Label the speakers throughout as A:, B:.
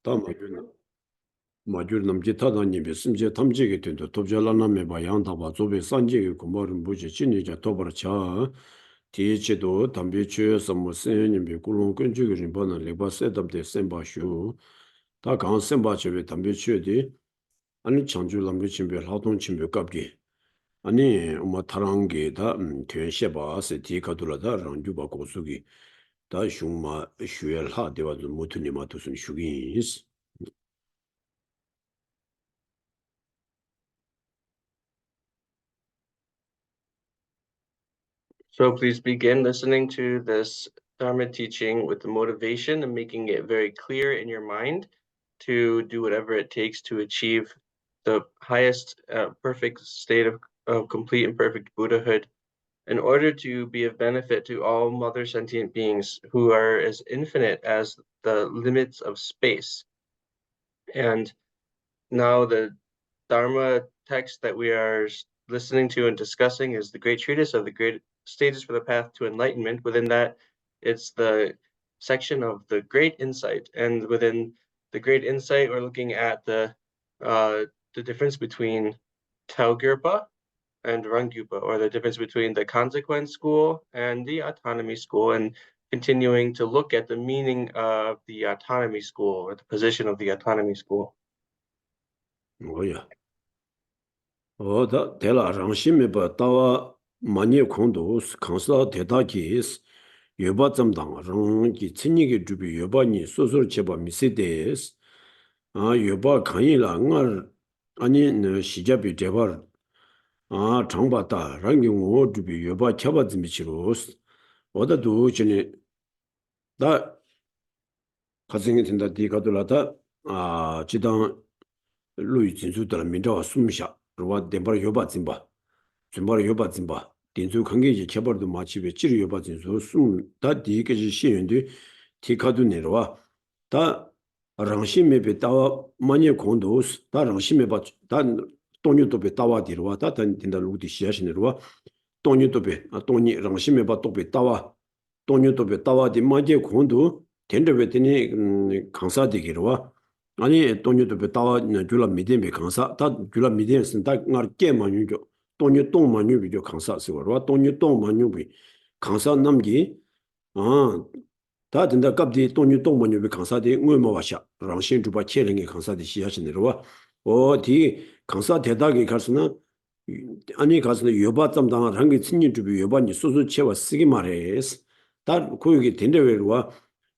A: 다 마줄 남지 타다님이 심지어 탐지게 된도 도절라남에 봐 양다바 조배 산지게 고모는 무지 진이자 도버쳐 디치도 담비 취해서 무슨 님이 굴론 끈지게 번은 레바 셋업데 셈바슈 다 강셈바체베 담비 취해디 아니 창주람게 침별 하동 침별 갑기 아니 뭐 타랑게 다 퇴셰바 세티카둘라다 랑주바 고수기 다 슝마 슈엘하 데와도 무트니마 두슨 슈기스.
B: So please begin listening to this Dharma teaching with the motivation of making it very clear in your mind to do whatever it takes to achieve the highest perfect state of complete and perfect Buddhahood in order to be of benefit to all mother sentient beings who are as infinite as the limits of space. And now the Dharma text that we are listening to and discussing is the Great Treatise of the Great Stages for the Path to Enlightenment. Within that, it's the section of the Great Insight. And within the Great Insight, we're looking at the difference between Taugirpa and Ranggyupa, or the difference between the consequence school and the autonomy school, and continuing to look at the meaning of the autonomy school, or the position of the autonomy school.
A: 뭐야? 다 대라 랑심에 봐 따와 많이 공도 강사 대다기스 여바점당 랑기 친이게 주비 여바니 소소를 제바 미세데스 여바 강이랑을 아니 시잡이 제발 장바다 랑경오 주비 여바 켜바지 미치로스 어다도 전에 나 가정이 된다 디가돌라다 지당 루이 진수들 민자와 숨샤 로와 덴바르 요바 짐바 준바르 요바 짐바 딘수 관계지 개발도 마치베 찌르 요바 진수 숨다 디게지 시연데 티카도 내려와 다 랑심메베 따와 많이 공도스 다 랑심메바 단 돈유도베 따와 디로와 다 딘다 루디 시야시네로와 돈유도베 돈이 랑심메바 도베 따와 돈유도베 따와 디 마제 공도 덴데베티니 강사디기로와 아니 돈유도 베타와 줄라 미데베 강사 다 줄라 미데스 다 나르게 마뉴죠 돈유 동 마뉴비죠 강사 쓰고와 돈유 동 마뉴비 강사 남기 다 된다 갑디 돈유 동 마뉴비 강사디 응외모 와샤 랑신 주바 체링이 강사디 시하시네로와 어디 강사 대다기 가서나 아니 가서는 여바점 당한 한게 친님 주비 여바니 소소 채와 쓰기 말해스 다 고유기 된데외로와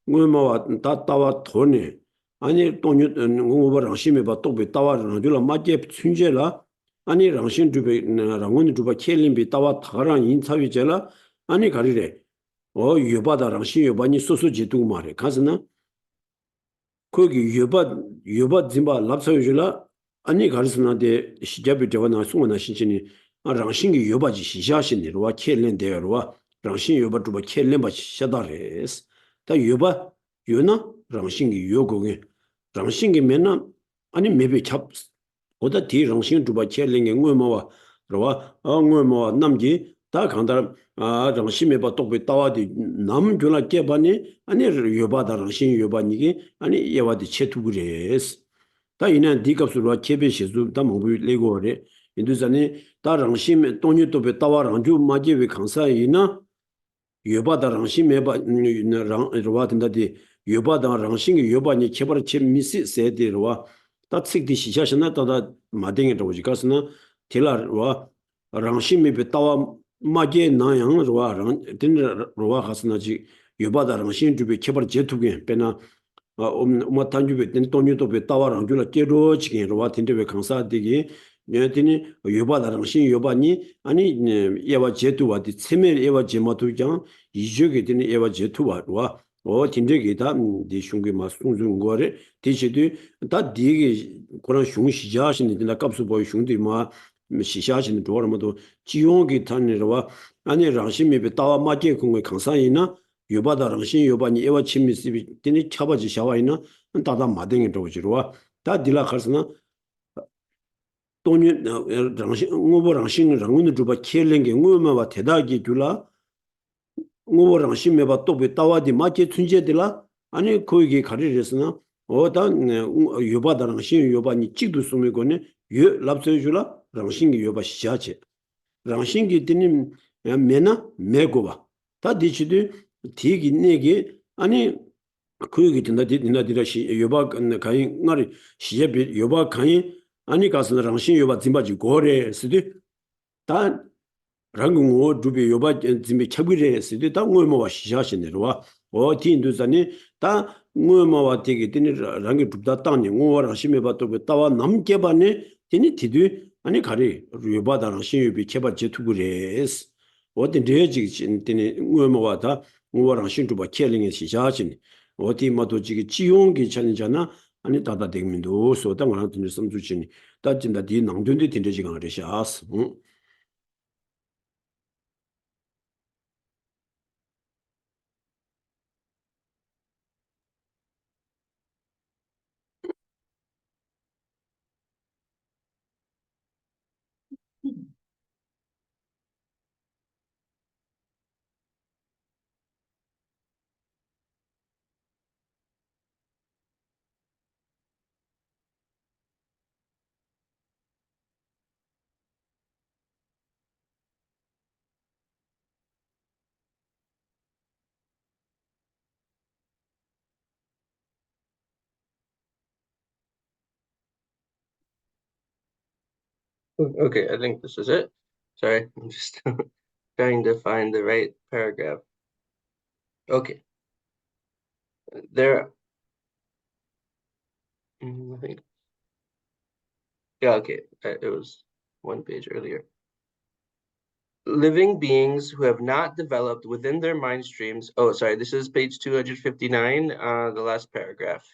A: 응외모와 다 따와 돈이 아니 돈유 응오버 랑심에 봐 또베 따와는 줄라 맞게 춘제라 아니 랑신 주베 랑원 주바 켈림비 따와 타랑 인사위제라 아니 가리래 여바다 랑신 여바니 소소지도 말해 가스나 거기 여바 짐바 랍사유줄라 아니 가르스나데 시잡이 되거나 송나 신신이 랑신기 여바지 시샤신이로와 켈렌데로와 랑신 여바 주바 켈렌바 샤다레스 다 여바 요나 랑신기 요공에 랑신기 맨나 아니 메베 잡 오다 디 랑신 주바 켈링에 응외모와 로와 응외모와 남기 다 간다 랑신메 바 똑베 따와디 남 줄라 깨바니 아니 여바다 랑신 여바니기 아니 예와디 체투그레스 다 이나 디갑스로 케베시즈 다 모부 레고레 인두자니 다 랑신 돈유도베 따와 랑주 마제베 강사이나 여바다 랑신메 바 로와든다디 여바다 랑신이 여바니 개발 체 미시 세데로와 따측디 시샤시나 따다 마딩에 도지 가스나 텔라와 랑신미 베타와 마게 나양로와 딘로와 가스나지 여바다 랑신 주베 개발 제투게 베나 탄주베 된 돈유도 베타와 랑줄라 제로지게 로와 딘데베 강사디기 녀티니 여바다 랑신 여바니 아니 예와 제투와디 세멜 예와 제마투장 이적이 되는 예와 제투와 진짜기다 디슝게 마스웅중 거래 디시도 다 디게 그런 슝시자신이 나 값수 보이 슝디 마 시샤신 도르모도 지용기 탄네와 아니 랑심이 따와 마게 공의 강사이나 여바다 랑신 여바니 에와 침미스비 디니 차바지 샤와이나 다다 마댕이 도지로와 다 딜라 가스나 돈이 랑신 응오버 랑신 랑운도 주바 켈랭게 응오마와 대다기 줄라 응오버 랑신 메바 또베 따와디 마게 춘제들라 아니 거기 가리려서나 어단 요바다 랑신 요바니 찍도 숨이고네 요 랍서줄라 랑신기 요바 시자체 랑신기 드님 메나 메고바 다 디치드 디기 네기 아니 그 얘기 dinda yoba 가이 ngari 시제비 yoba 가이 아니 가서 랑신 yoba 짐바지 고래 스디 다 랑고 두비 yoba 짐비 차비래 스디 다 뭐뭐 시샤시네로와 어딘도자니 다 뭐뭐 되게 되니 랑이 둡다 땅니 뭐라 심해 봐도 따와 남게 봐네 되니 디디 아니 가리 yoba 랑신 yobi 개발 제투그레스 어디 레지 되니 뭐뭐 다 뭐랑 신주바 켈링이 시샤시니 어디 마도 지기 지용기 전잖아 아니 다다 대민도 소당 하나 든 섬주치니 따진다 디 낭된데 딘데 지가 그러샤스
B: Okay, I think this is it. Sorry, I'm just trying to find the right paragraph. Okay, there. I think. Yeah. Okay, it was one page earlier. Living beings who have not developed within their mind streams. Oh, sorry, this is page 259, the last paragraph.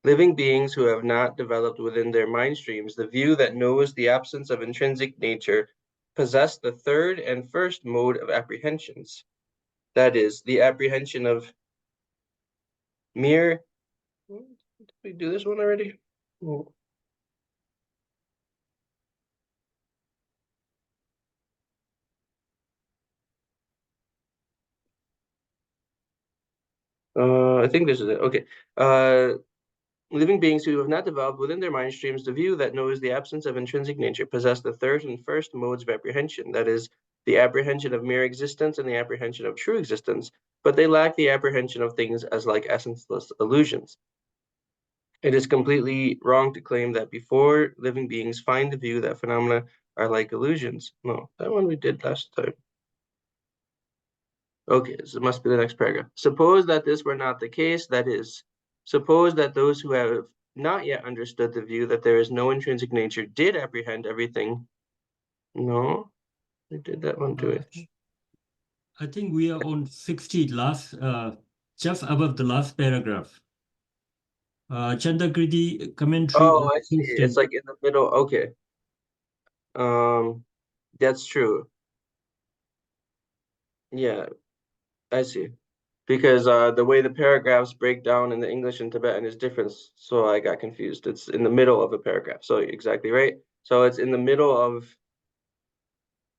B: Living beings who have not developed within their mind streams the view that knows the absence of intrinsic nature possess the third and first mode of apprehensions. That is, the apprehension of mere. Did we do this one already? I think this is it. Okay. Living beings who have not developed within their mind streams the view that knows the absence of intrinsic nature possess the third and first modes of apprehension, that is, the apprehension of mere existence and the apprehension of true existence, but they lack the apprehension of things as like essenceless illusions. It is completely wrong to claim that before living beings find the view that phenomena are like illusions. No, that one we did last time. Okay, so it must be the next paragraph. Suppose that this were not the case, that is, suppose that those who have not yet understood the view that there is no intrinsic nature did apprehend everything. No, we did that one too.
C: I think we are on 60, just above the last paragraph. Chandakriti commentary.
B: Oh, I see. It's like in the middle. Okay. That's true. Yeah, I see. Because the way the paragraphs break down in the English and Tibetan is different, so I got confused. It's in the middle of a paragraph. So exactly right. So it's in the middle of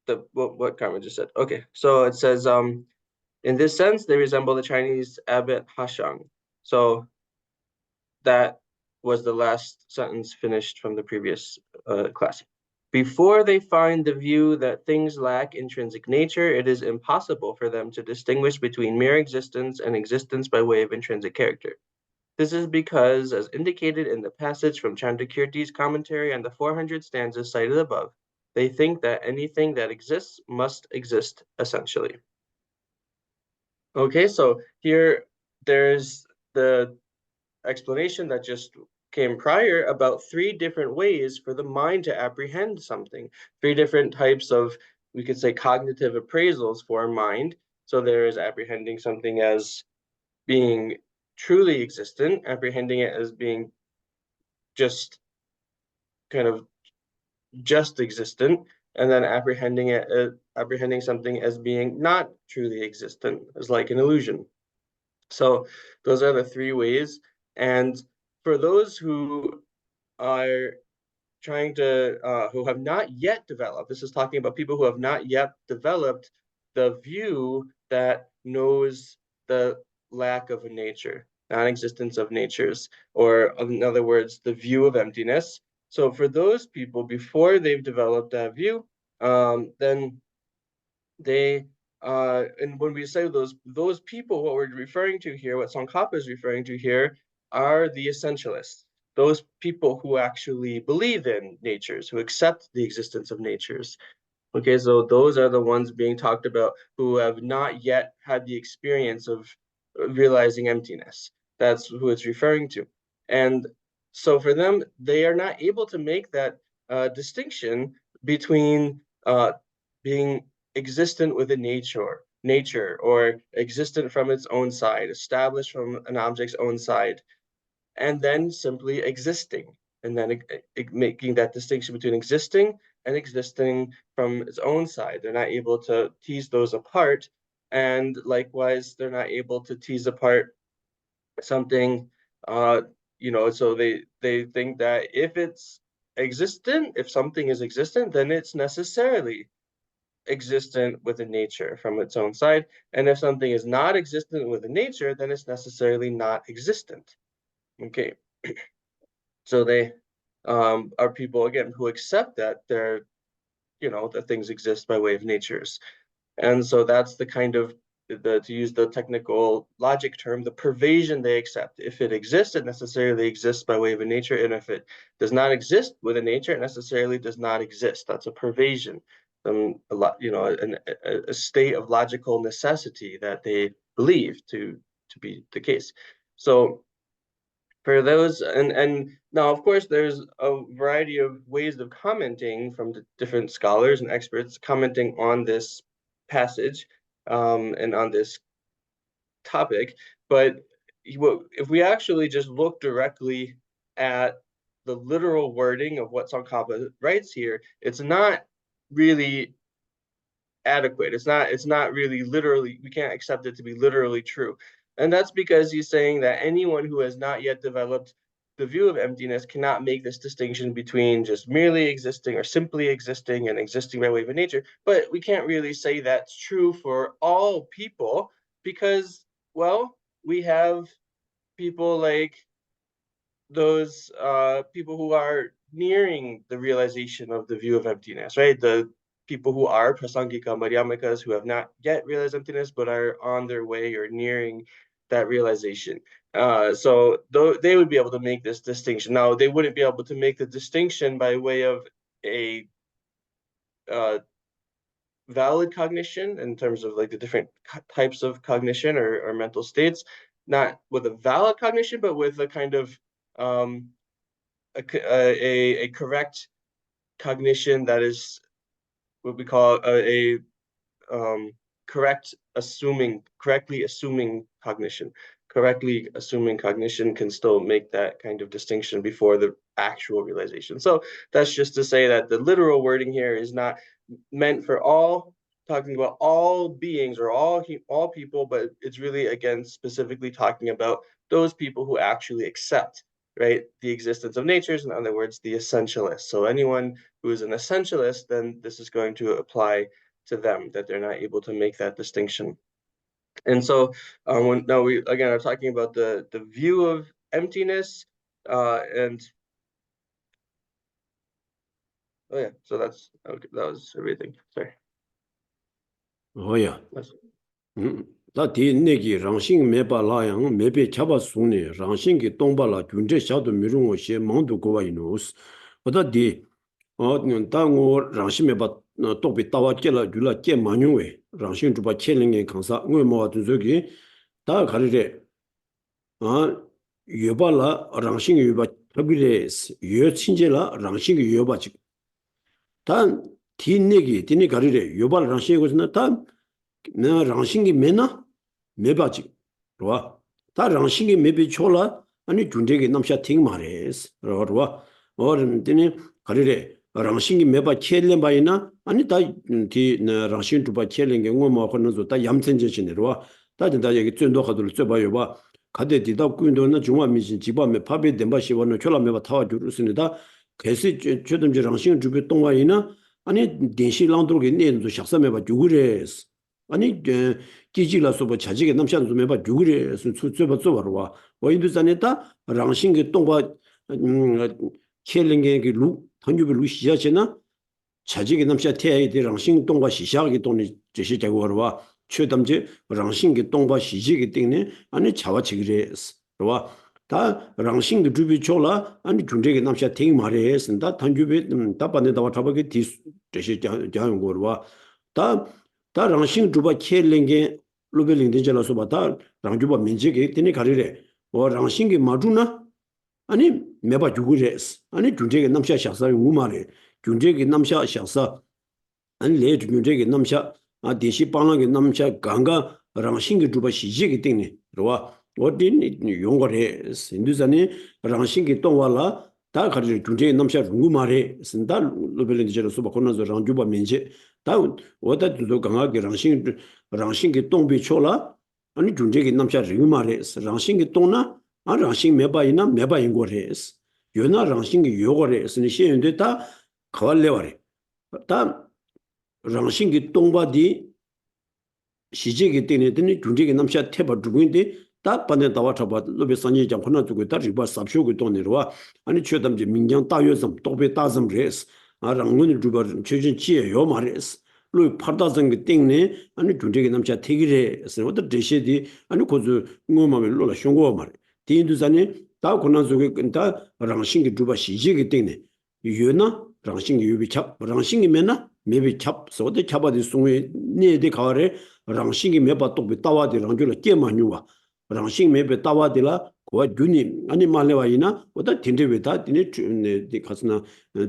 B: the what Carmen just said. Okay, so it says in this sense they resemble the Chinese abbot Hashang. So that was the last sentence finished from the previous class. Before they find the view that things lack intrinsic nature, it is impossible for them to distinguish between mere existence and existence by way of intrinsic character. This is because, as indicated in the passage from Chandrakirti's commentary on the 400 stanzas cited above, they think that anything that exists must exist essentially. Okay, so here there's the explanation that just came prior about three different ways for the mind to apprehend something, three different types of, we could say, cognitive appraisals for mind. So there is apprehending something as being truly existent, apprehending it as being just kind of just existent, and then apprehending something as being not truly existent, as like an illusion. So those are the three ways. And for those who are trying to, who have not yet developed, this is talking about people who have not yet developed the view that knows the lack of a nature. non-existence of natures, or in other words, the view of emptiness. So for those people, before they've developed that view, then they and when we say those people, what we're referring to here, what Tsongkhapa is referring to here, are the essentialists. Those people who actually believe in natures, who accept the existence of natures. Okay, so those are the ones being talked about who have not yet had the experience of realizing emptiness. That's who it's referring to. And so for them, they are not able to make that distinction between being existent within nature, or existent from its own side, established from an object's own side, and then simply existing, and then making that distinction between existing and existing from its own side. They're not able to tease those apart, and likewise, they're not able to tease apart something, so they think that if it's existent, if something is existent, then it's necessarily existent within nature from its own side, and if something is not existent within nature, then it's necessarily not existent. Okay, so they are people, again, who accept that that things exist by way of natures. And so that's the kind of, to use the technical logic term, the pervasion they accept. If it exists, it necessarily exists by way of a nature, and if it does not exist within nature, it necessarily does not exist. That's a pervasion, a state of logical necessity that they believe to be the case. So for those, and now, of course, there's a variety of ways of commenting from the different scholars and experts commenting on this passage and on this topic. But if we actually just look directly at the literal wording of what Tsongkhapa writes here, it's not really adequate. It's not really literally, we can't accept it to be literally true. And that's because he's saying that anyone who has not yet developed the view of emptiness cannot make this distinction between just merely existing or simply existing and existing by way of nature. But we can't really say that's true for all people because, well, we have people like those people who are nearing the realization of the view of emptiness, right? The people who are prasangika madhyamikas, who have not yet realized emptiness but are on their way or nearing that realization. So they would be able to make this distinction. Now, they wouldn't be able to make the distinction by way of a valid cognition in terms of like the different types of cognition or mental states, not with a valid cognition, but with a kind of a correct cognition that is what we call a correctly assuming cognition. Correctly assuming cognition can still make that kind of distinction before the actual realization. So that's just to say that the literal wording here is not meant for talking about all beings or all people, but it's really, again, specifically talking about those people who actually accept, right, the existence of natures, in other words, the essentialists. So anyone who is an essentialist, then this is going to apply to them, that they're not able to make that distinction. And so now we again are talking about the view of emptiness, and oh yeah, so that's okay, that was everything. Sorry.
A: Oh yeah. 다 뒤내기 랑싱 메발라양 메베 잡아 수네 랑싱기 동발라 군제 샤도 미롱오 시 망도 고와이노스 보다디 당고 랑싱 메바 또비 따와께라 줄라 께 마뉴웨 랑싱 주바 켈링게 강사 응외모와 두저기 다 가르레 여발라 랑싱 여바特别是 여친제라 랑싱 여바지 단 뒤내기 뒤내 가르레 여발 랑싱 고스나 단 나 랑싱기 메나 메바지 로와 다 랑싱기 메비 초라 아니 준데게 남샤 팅 말레스 로와 어른들이 가리레 랑싱기 메바 켈렘 바이나 아니 다디 랑싱 두바 켈렘게 응어마 거는도 다 얌천제시네 로와 다진다 여기 쫀도하들 쪄봐요 봐 가데디다 꾸인도는 중화민신 지바메 파베 덴바시원은 촐라메바 타와 주르스니다 개시 최듬지 랑싱 주베 동화이나 아니電子랑도게 내도 샥사메바 주그레스 아니 기지라 소보 자지게 남샤는 좀 해봐 죽으래 수수바 와 인도산에다 랑싱게 동과 켈링게 루 단주비 루 시야체나 자지게 남샤 태야이 랑싱 동과 시샤게 동네 제시 자고와 최담제 랑싱게 동과 시지게 땡네 아니 자와치그레스 와 다 랑싱게 주비 초라 아니 준제게 남샤 땡 말해선다 단주비 답반에다와 잡게 디 제시 자는 거와 다 랑싱 주바 켈링게 로벨링 되잖아서 봐다 랑주바 민지게 되니 가리래 랑싱게 마주나 아니 매바 주구레스 아니 준제게 남샤 샤사 우마레 준제게 남샤 샤사 아니 레 준제게 남샤 아 대시 방랑게 남샤 강가 랑싱게 주바 시지게 되니 로와 어딘 용거레 인두산이 랑싱게 동와라 다 가리 준제게 남샤 우마레 신다 로벨링 되잖아서 봐 코나서 랑주바 민지 다 오다 두도 강하게 랑싱게 동비 초라 아니 준제게 남샤 링마레 랑싱게 동나 아 랑싱 매바이나 매바인 거레스 요나 랑싱게 요거레스니 시엔데 다 거알레와레 다 랑싱게 동바디 시제게 때네더니 준제게 남샤 태바 두고인데 다 반에 다와 잡아 로베 산지 장 코나 두고 다 리바 삽쇼고 돈네로와 아니 최담지 민경 다여섬 도베 다섬 레스 아 랑문을 두바 최진 지에 요 마레스 로 파다성게 땡네 아니 준제게 남샤 태기레스 어디 대시디 아니 고즈 ngomame 로라 쇼고 마레 디인두산에 다 고난속에 끈다 랑싱게 두바 시제게 땡네 유나 랑싱게 유비찹 랑싱게 메나 메비찹 소데 찹바디 송에 네데 가레 랑싱게 메바 또비 따와디 랑줄라 깨마뉴와 랑싱 메베 따와디라 고아 주니 아니 말레와이나 오다 틴데베다 디네 디 가스나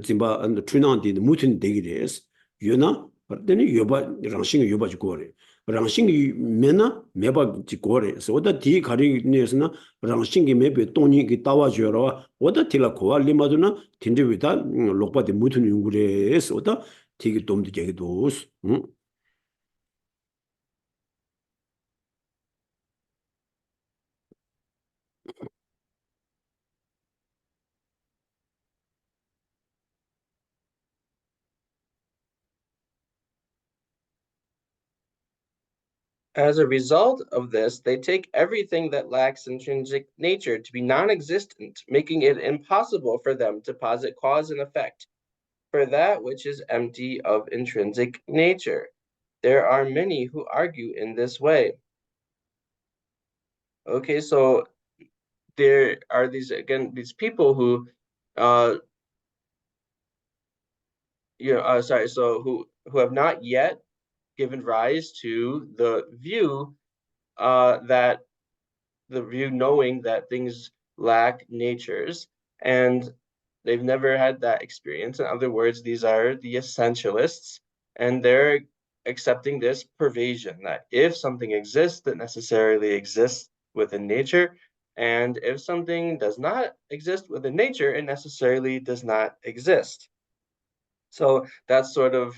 A: 짐바 트리난디 무튼 데기레스 유나 버데니 요바 랑싱게 요바지 고레 랑싱게 메나 메바 지고레 소다 디 가리니스나 랑싱게 메베 돈이 따와줘라 오다 틸라 고아 리마드나 틴데베다 lokpaati mutun yungurees oda tiki domdi jagidoos.
B: As a result of this, they take everything that lacks intrinsic nature to be non-existent, making it impossible for them to posit cause and effect for that which is empty of intrinsic nature. There are many who argue in this way. Okay, so there are these people who who have not yet given rise to the view knowing that things lack natures, and they've never had that experience. In other words, these are the essentialists, and they're accepting this pervasion that if something exists, it necessarily exists within nature, and if something does not exist within nature, it necessarily does not exist. So that's sort of,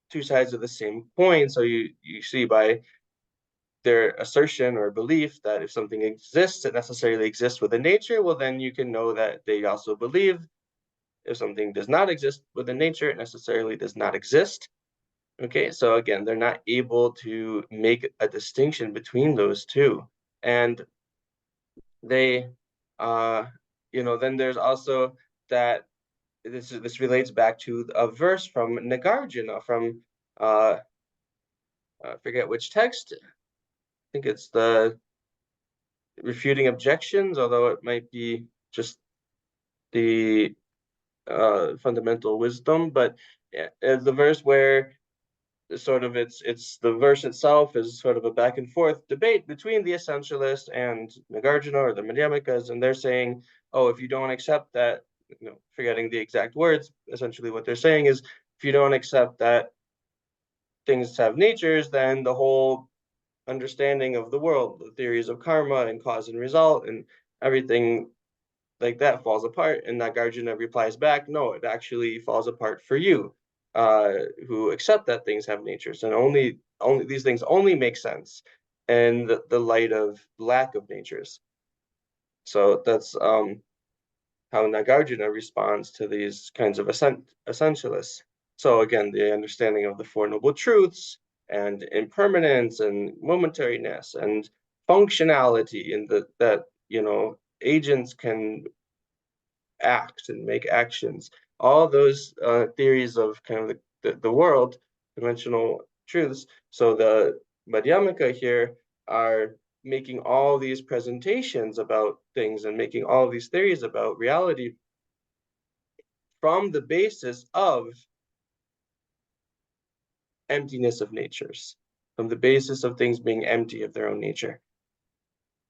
B: two sides of the same coin. So you see by their assertion or belief that if something exists, it necessarily exists within nature, well, then you can know that they also believe if something does not exist within nature, it necessarily does not exist. Okay, so again, they're not able to make a distinction between those two. And they, then there's also that this relates back to a verse from Nagarjuna, from I forget which text. I think it's the refuting objections, although it might be just the fundamental wisdom. But yeah, the verse where sort of it's the verse itself is sort of a back and forth debate between the essentialists and Nagarjuna or the Madhyamikas, and they're saying, oh, if you don't accept that, forgetting the exact words, essentially what they're saying is, if you don't accept that things have natures, then the whole understanding of the world, the theories of karma and cause and result and everything like that falls apart. And Nagarjuna replies back, no, it actually falls apart for you, who accept that things have natures, and only these things only make sense in the light of lack of natures. So that's how Nagarjuna responds to these kinds of essentialists. So again, the understanding of the Four Noble Truths and impermanence and momentariness and functionality, and that agents can act and make actions. All those theories of kind of the world, dimensional truths. So the Madhyamaka here are making all these presentations about things and making all these theories about reality from the basis of emptiness of natures, from the basis of things being empty of their own nature.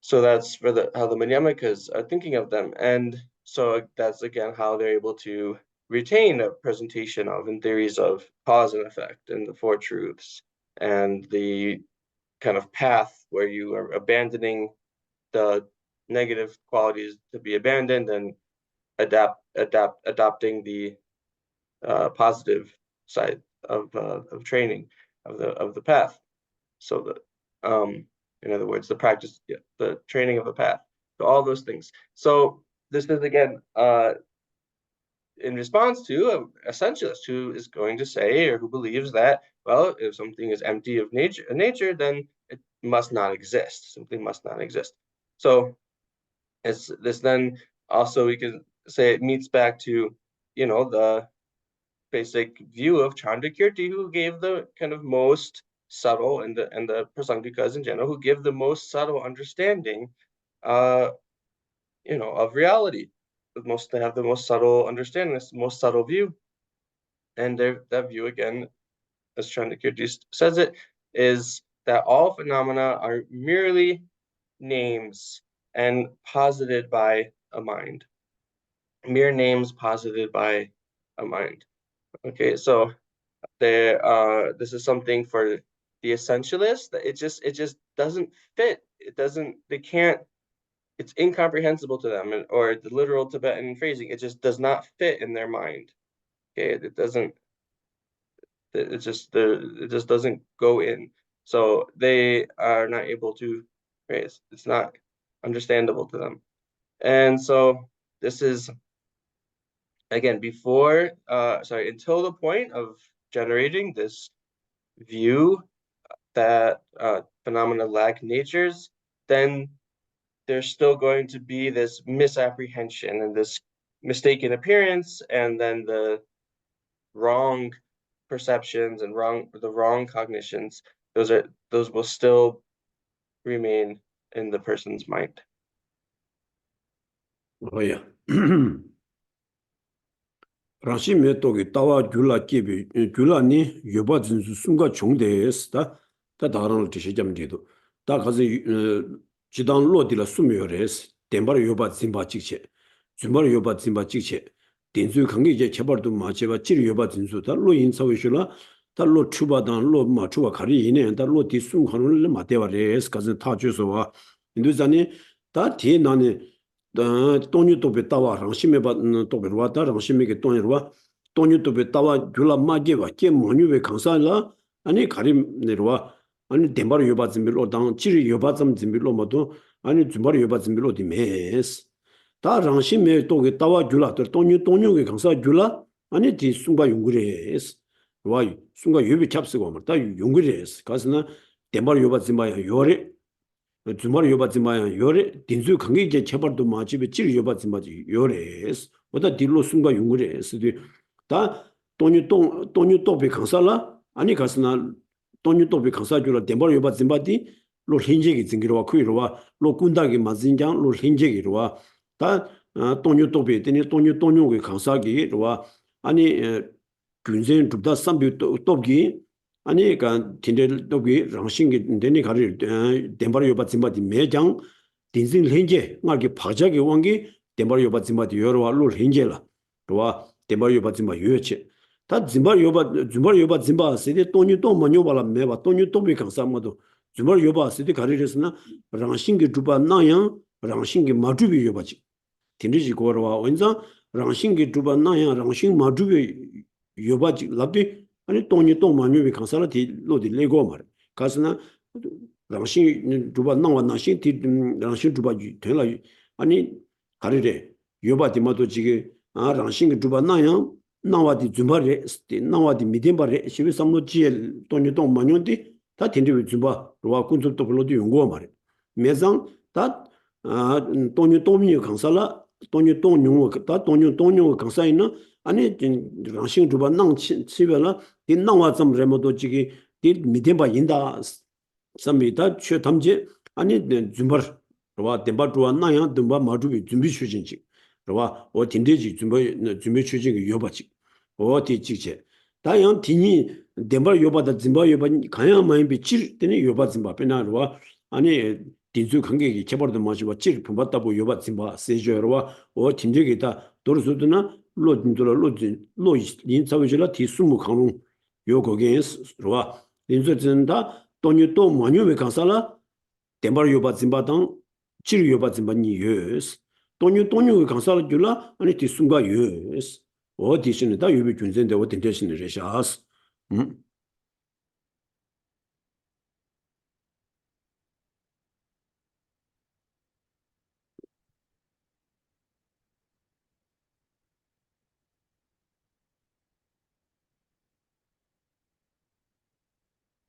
B: So that's for how the Madhyamakas are thinking of them. And so that's again how they're able to retain a presentation of and theories of cause and effect and the four truths and the kind of path where you are abandoning the negative qualities to be abandoned and adopting the positive side of training of the path. So in other words, the practice, the training of the path, so all those things. So this is again in response to an essentialist who is going to say, or who believes that, well, if something is empty of nature, then it must not exist. Something must not exist. So it's this. Then also we can say it meets back to the basic view of Chandrakirti, who gave the kind of most subtle, and the Prasangvikas in general, who give the most subtle understanding, of reality. They have the most subtle understanding, the most subtle view, and that view again, as Chandrakirti says it, is that all phenomena are merely names and posited by a mind. Mere names posited by a mind. Okay, so this is something for the essentialists that it just doesn't fit. They can't, it's incomprehensible to them, or the literal Tibetan phrasing, it just does not fit in their mind. Okay, it just doesn't go in. So they are not able to, right? It's not understandable to them. And so this is again until the point of generating this view that phenomena lack natures, then there's still going to be this misapprehension and this mistaken appearance, and then the wrong perceptions and the wrong cognitions. Those will still remain in the person's mind.
A: Oh yeah. Rashi me togi tawa gyula kibi gyula ni yoba zinsu sunga chongde es ta darang tishe jam dedo. Ta kazi jidang lo di la sumyo res, tenbar yoba zimba chikche, zumbar yoba zimba chikche, tenzu kangi je chebardu ma cheba chiri yoba zinsu ta lo yin sawe shula, ta lo chuba dang lo ma chuba kari yine, ta lo di sung khanun le ma dewa res, kazi ta juso wa. Indu zani ta ti nani 동유 도베 따와 랑심에 바 도베 와다 랑심에게 동유와 동유 도베 따와 줄라 마게와 게 모뉴베 강사라 아니 가림 내려와 아니 덴바르 요바즘빌로 당 지리 요바즘 짐빌로 모두 아니 줌바르 요바즘빌로 디메스 다 랑심에 도게 따와 줄라 동유게 강사 줄라 아니 디 숭바 용그레스 와 숭가 요비 캡스고 뭐다 용그레스 가스나 덴바르 요바즘바야 요레 주말 요바지마야 요래 딘수 관계제 체벌도 마집에 질 요바지마지 요래스 보다 딜로 순간 용거래스 다 돈유 또비 강사라 아니 가스나 돈유 또비 강사주라 덴벌 요바지마디 로 힌제기 증기로와 쿠이로와 로 군다기 마진장 로 힌제기로와 다 돈유 또비 되니 돈유의 강사기로와 아니 군생 두다 삼비 또기 아니 그 틴델 도기 랑싱기 데니 가리 덴바르 요바침바디 매장 딘싱 렌제 말기 파자기 왕기 덴바르 요바침바디 여러와 룰 렌제라 도와 덴바르 요바침바 요치 다 짐바르 요바 짐바 세데 돈유 또 마뇨발라 메바 돈유 또비 강사모도 짐바르 요바 세데 가리레스나 랑싱기 두바 나양 랑싱기 마두비 요바지 딘리지 고르와 원자 랑싱기 두바 나양 랑싱 마두비 요바지 라비 아니 돈이 또 많이 강사라 디 로디 레고 말 가스나 랑신 두바 나와 나신 디 랑신 두바 되라 아니 가리래 요바디마도 지게 랑신 두바 나야 나와디 줌바레 나와디 미덴바레 시비 삼노 지엘 돈이 돈 마뇽디 다 틴디비 줌바 로와 군습도 불러도 용고 말이 매상 다 돈이 돈이 강살라 돈이 돈용 다 돈용 강사이나 아니 랑싱 주바 낭 치벨라 디 나와 좀 레모도 지기 디 미덴바 인다 삼미다 최 담제 아니 줌바 로와 덴바 주와 나야 덴바 마주비 준비 추진지 로와 어 딘데지 준비 추진이 요바지 어디 직제 다양 디니 덴바 요바다 짐바 요바 가야 많이 비칠 때는 요바 짐바 페나로와 아니 딘주 관계기 개발도 마시고 질 품받다고 요바 짐바 세저로와 어 딘데기다 도르수드나 로딘도라 로인 사회주라 디수무 강롱 요 거기에서와 딘주진다 돈이 또 많이 왜 간살라 덴바 요바 짐바당 질 요바 짐바니 예스 돈이 간살라 줄라 아니 디순가 예스 어디시는 다 유비 군센데 어떤 대신에 레샤스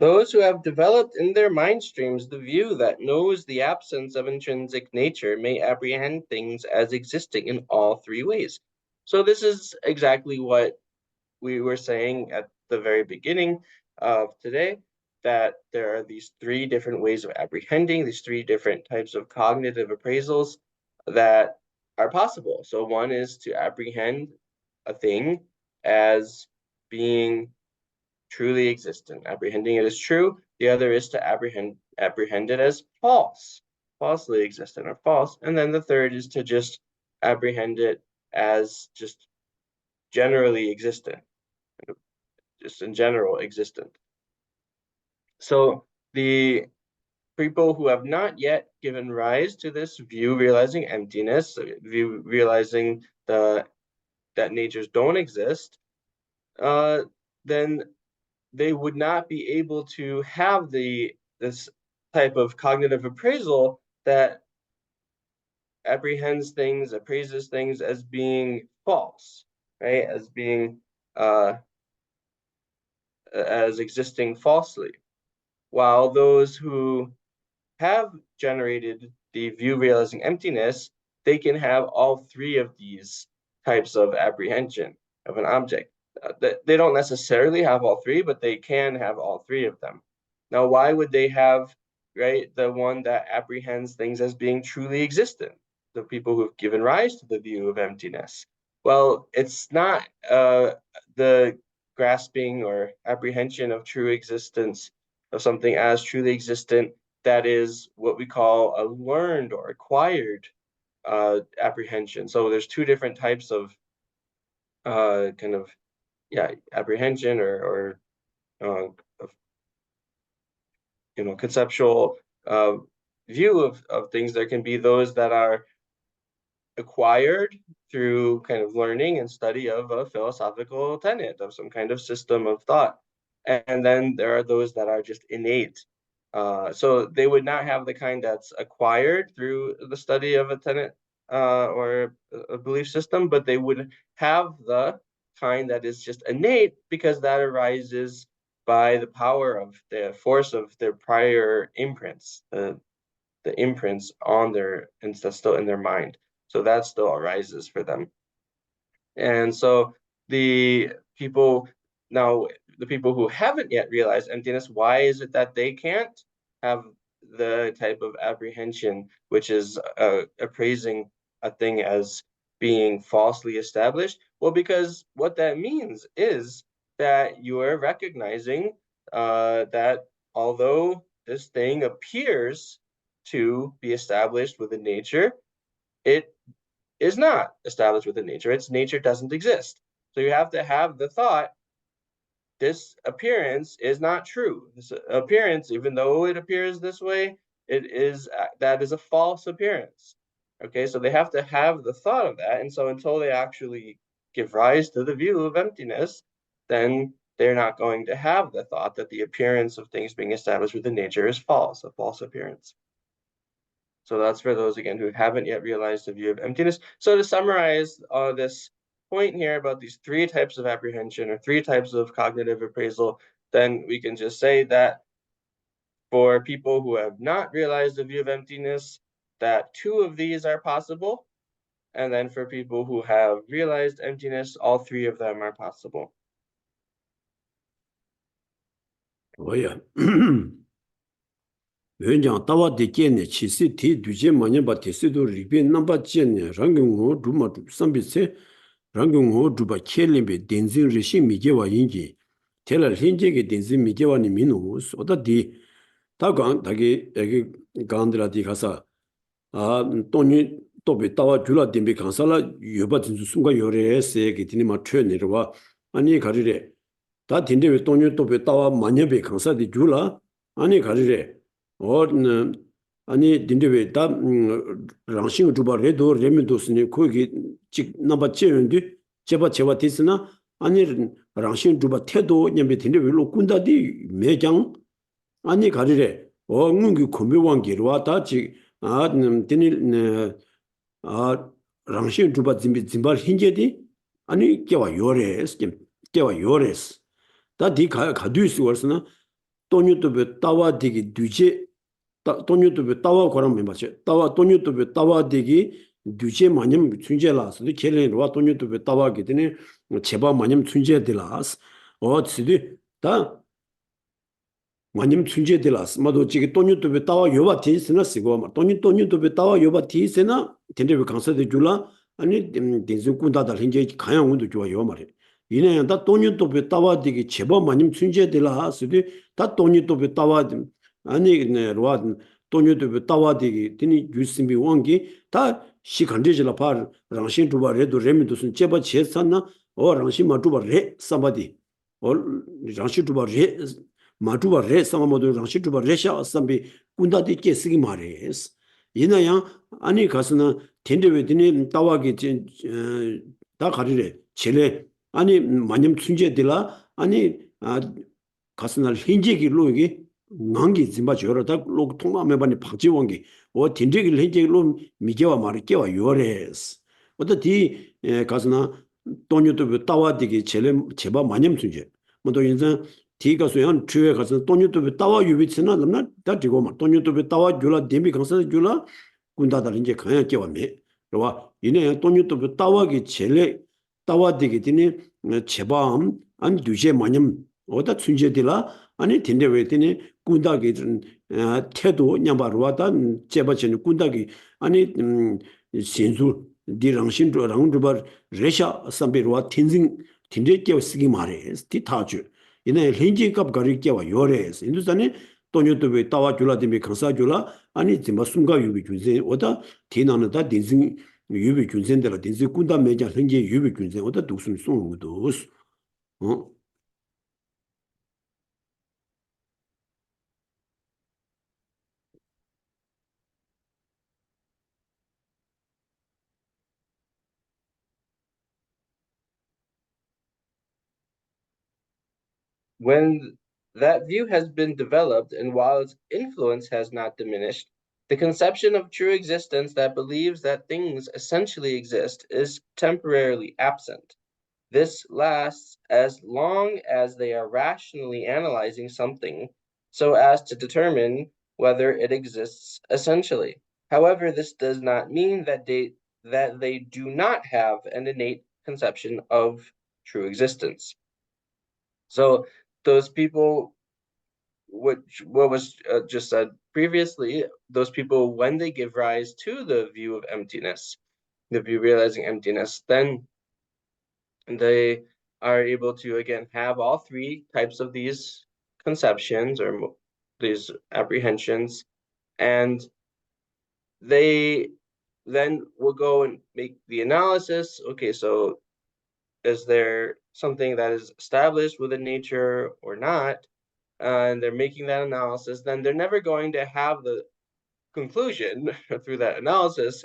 B: Those who have developed in their mind streams the view that knows the absence of intrinsic nature may apprehend things as existing in all three ways. So this is exactly what we were saying at the very beginning of today, that there are these three different ways of apprehending, these three different types of cognitive appraisals that are possible. So one is to apprehend a thing as being truly existent, apprehending it as true. The other is to apprehend it as false, falsely existent or false. And then the third is to just apprehend it as just generally existent, just in general existent. So the people who have not yet given rise to this view realizing emptiness, view realizing that natures don't exist, then they would not be able to have this type of cognitive appraisal that apprehends things, appraises things as being false, right? As being as existing falsely. While those who have generated the view realizing emptiness, they can have all three of these types of apprehension of an object. They don't necessarily have all three, but they can have all three of them. Now, why would they have, right, the one that apprehends things as being truly existent, the people who've given rise to the view of emptiness? Well, it's not the grasping or apprehension of true existence of something as truly existent that is what we call a learned or acquired apprehension. So there's two different types of apprehension or conceptual view of things. There can be those that are acquired through kind of learning and study of a philosophical tenet, of some kind of system of thought. And then there are those that are just innate. So they would not have the kind that's acquired through the study of a tenet or a belief system, but they would have the kind that is just innate, because that arises by the power of the force of their prior imprints, the imprints on their, and that's still in their mind. So that still arises for them. And so the people who haven't yet realized emptiness, why is it that they can't have the type of apprehension which is appraising a thing as being falsely established? Well, because what that means is that you are recognizing that although this thing appears to be established within nature, it is not established within nature. Its nature doesn't exist. So you have to have the thought, this appearance is not true. This appearance, even though it appears this way, that is a false appearance. Okay, so they have to have the thought of that. And so until they actually give rise to the view of emptiness, then they're not going to have the thought that the appearance of things being established within nature is false, a false appearance. So that's for those, again, who haven't yet realized the view of emptiness. So to summarize this point here about these three types of apprehension or three types of cognitive appraisal, then we can just say that for people who have not realized the view of emptiness, that two of these are possible. And then for people who have realized emptiness, all three of them are possible.
A: Oh yeah. wenjang tawa de kene chi si ti duje manya ba te se do ribe namba chen rang ngo du ma du sambi se rang ngo du ba kelen be denzin rishi mi ge wa yingi tela hinje ge denzin mi ge wa ni minu so da di ta gang da ge gandra di khasa 아 돈이 또베 따와 줄라 dembe kansala yoba 진수 순가 요래 세 게티니 마 트내려와 아니 가리래 다 딘데 돈이 또베 따와 마녀베 kan사디 줄라 아니 가리래 아니 딘데 다 랑싱 주바레도 레미도스니 거기 직 나바 제연디 제바 디스나 아니 랑싱 주바 태도 냠베 딘데 로 군다디 매장 아니 가리래 응응기 콤베왕기로 왔다 지 드니 랑신 주바 짐발 힌제디 아니 깨와 요레스 깨와 요레스 다디 가두스 월스나 돈유도베 따와디기 뒤제 돈유도베 따와 거랑 멤버죠 따와 돈유도베 따와디기 뒤제 마님 춘제라스도 켈레와 돈유도베 따와기 되니 제바 마님 춘제들라스 어치디 다 마님 춘제들라스 마도 지기 돈유도베 따와 요바 티스나 시고 마 돈유도베 따와 요바 티스나 텐데베 강사데 줄라 아니 딘즈군다다 hin제 가양 운도 좋아요 말이 이내야 다 돈유도베 따와디기 제법 마님 춘제들라스디 다 돈유도베 따와 아니 네 로아 돈유도베 따와디기 드니 유심비 원기 다 시간제질라 파 랑신 두바레도 레미도스 제바 제산나 어 랑신 마두바레 사바디 어 랑신 두바레 마두바 레 상모도 랑시 두바 레샤 삼비 군다디 깨쓰기 말이스 이나야 아니 가서는 텐데베드니 따와기 다 가리래 젤레 아니 마님 춘제들라 아니 가서날 힌제기로 이게 난기 짐바 저러다 로 통마메바니 박지원기 어 텐데기를 힌제기로 미게와 말이 깨와 요레스 어디 가서나 돈유도 따와디기 젤레 제바 마님 춘제 뭐도 인자 디가 소연 주에 가서 돈유도베 따와 유비치나 남나 다 지고 막 돈유도베 따와 줄라 데미 강사 줄라 군다다 이제 그냥 깨왔네. 그러와 이내 돈유도베 따와기 제레 따와되게 되니 제밤 안 두제 마님 어다 춘제들라 아니 딘데 왜 되니 군다기 태도 냠바로와다 제바체니 군다기 아니 신수 디랑신도 랑두바 레샤 삼비로와 틴징 딘데 깨쓰기 말해 디타주 이내 현지급 가리께와 요래스 인도산에 돈유도베 따와 줄라데미 강사 줄라 아니 지마 순가 유비 준세 오다 디나나다 딘징 유비 준센데라 딘지 군다 매자 현지 유비 준세 오다 독순 송우도 어
B: When that view has been developed, and while its influence has not diminished, the conception of true existence that believes that things essentially exist is temporarily absent. This lasts as long as they are rationally analyzing something so as to determine whether it exists essentially. However, this does not mean that they do not have an innate conception of true existence. So those people, what was just said previously, those people, when they give rise to the view of emptiness, the view realizing emptiness, then they are able to, again, have all three types of these conceptions or these apprehensions, and they then will go and make the analysis. Okay, so is there something that is established within nature or not? And they're making that analysis, then they're never going to have the conclusion through that analysis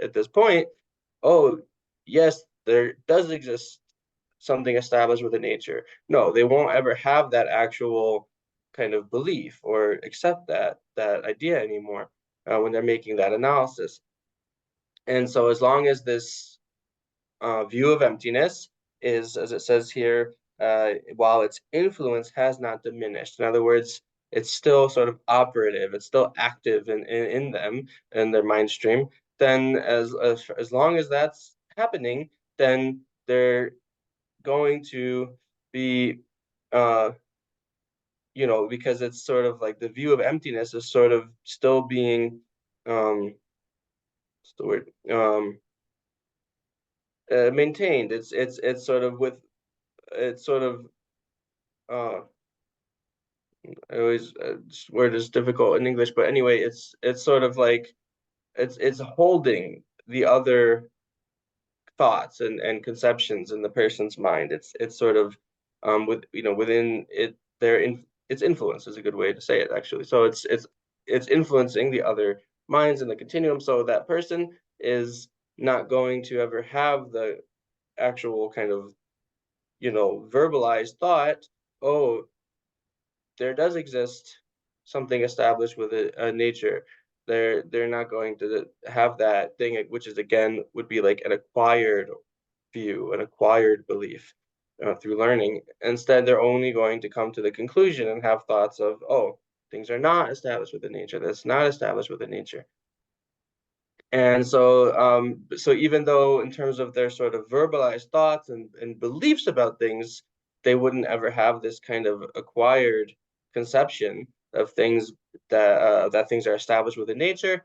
B: at this point, oh, yes, there does exist something established within nature. No, they won't ever have that actual kind of belief or accept that idea anymore when they're making that analysis. And so as long as this view of emptiness is, as it says here, while its influence has not diminished. In other words, it's still sort of operative, it's still active in them, in their mind stream. Then as long as that's happening, then they're going to be, because it's sort of like the view of emptiness is sort of still being, what's the word? Maintained. It's sort of with, it's sort of, I always, this word is difficult in English, but anyway, it's sort of like it's holding the other thoughts and conceptions in the person's mind. It's sort of within it its influence is a good way to say it, actually. So it's influencing the other minds in the continuum. So that person is not going to ever have the actual kind of verbalized thought, oh, there does exist something established with a nature. They're not going to have that thing, which is again would be like an acquired view, an acquired belief through learning. Instead, they're only going to come to the conclusion and have thoughts of, oh, things are not established with the nature. That's not established with the nature. And so even though in terms of their sort of verbalized thoughts and beliefs about things, they wouldn't ever have this kind of acquired conception of things that things are established within nature,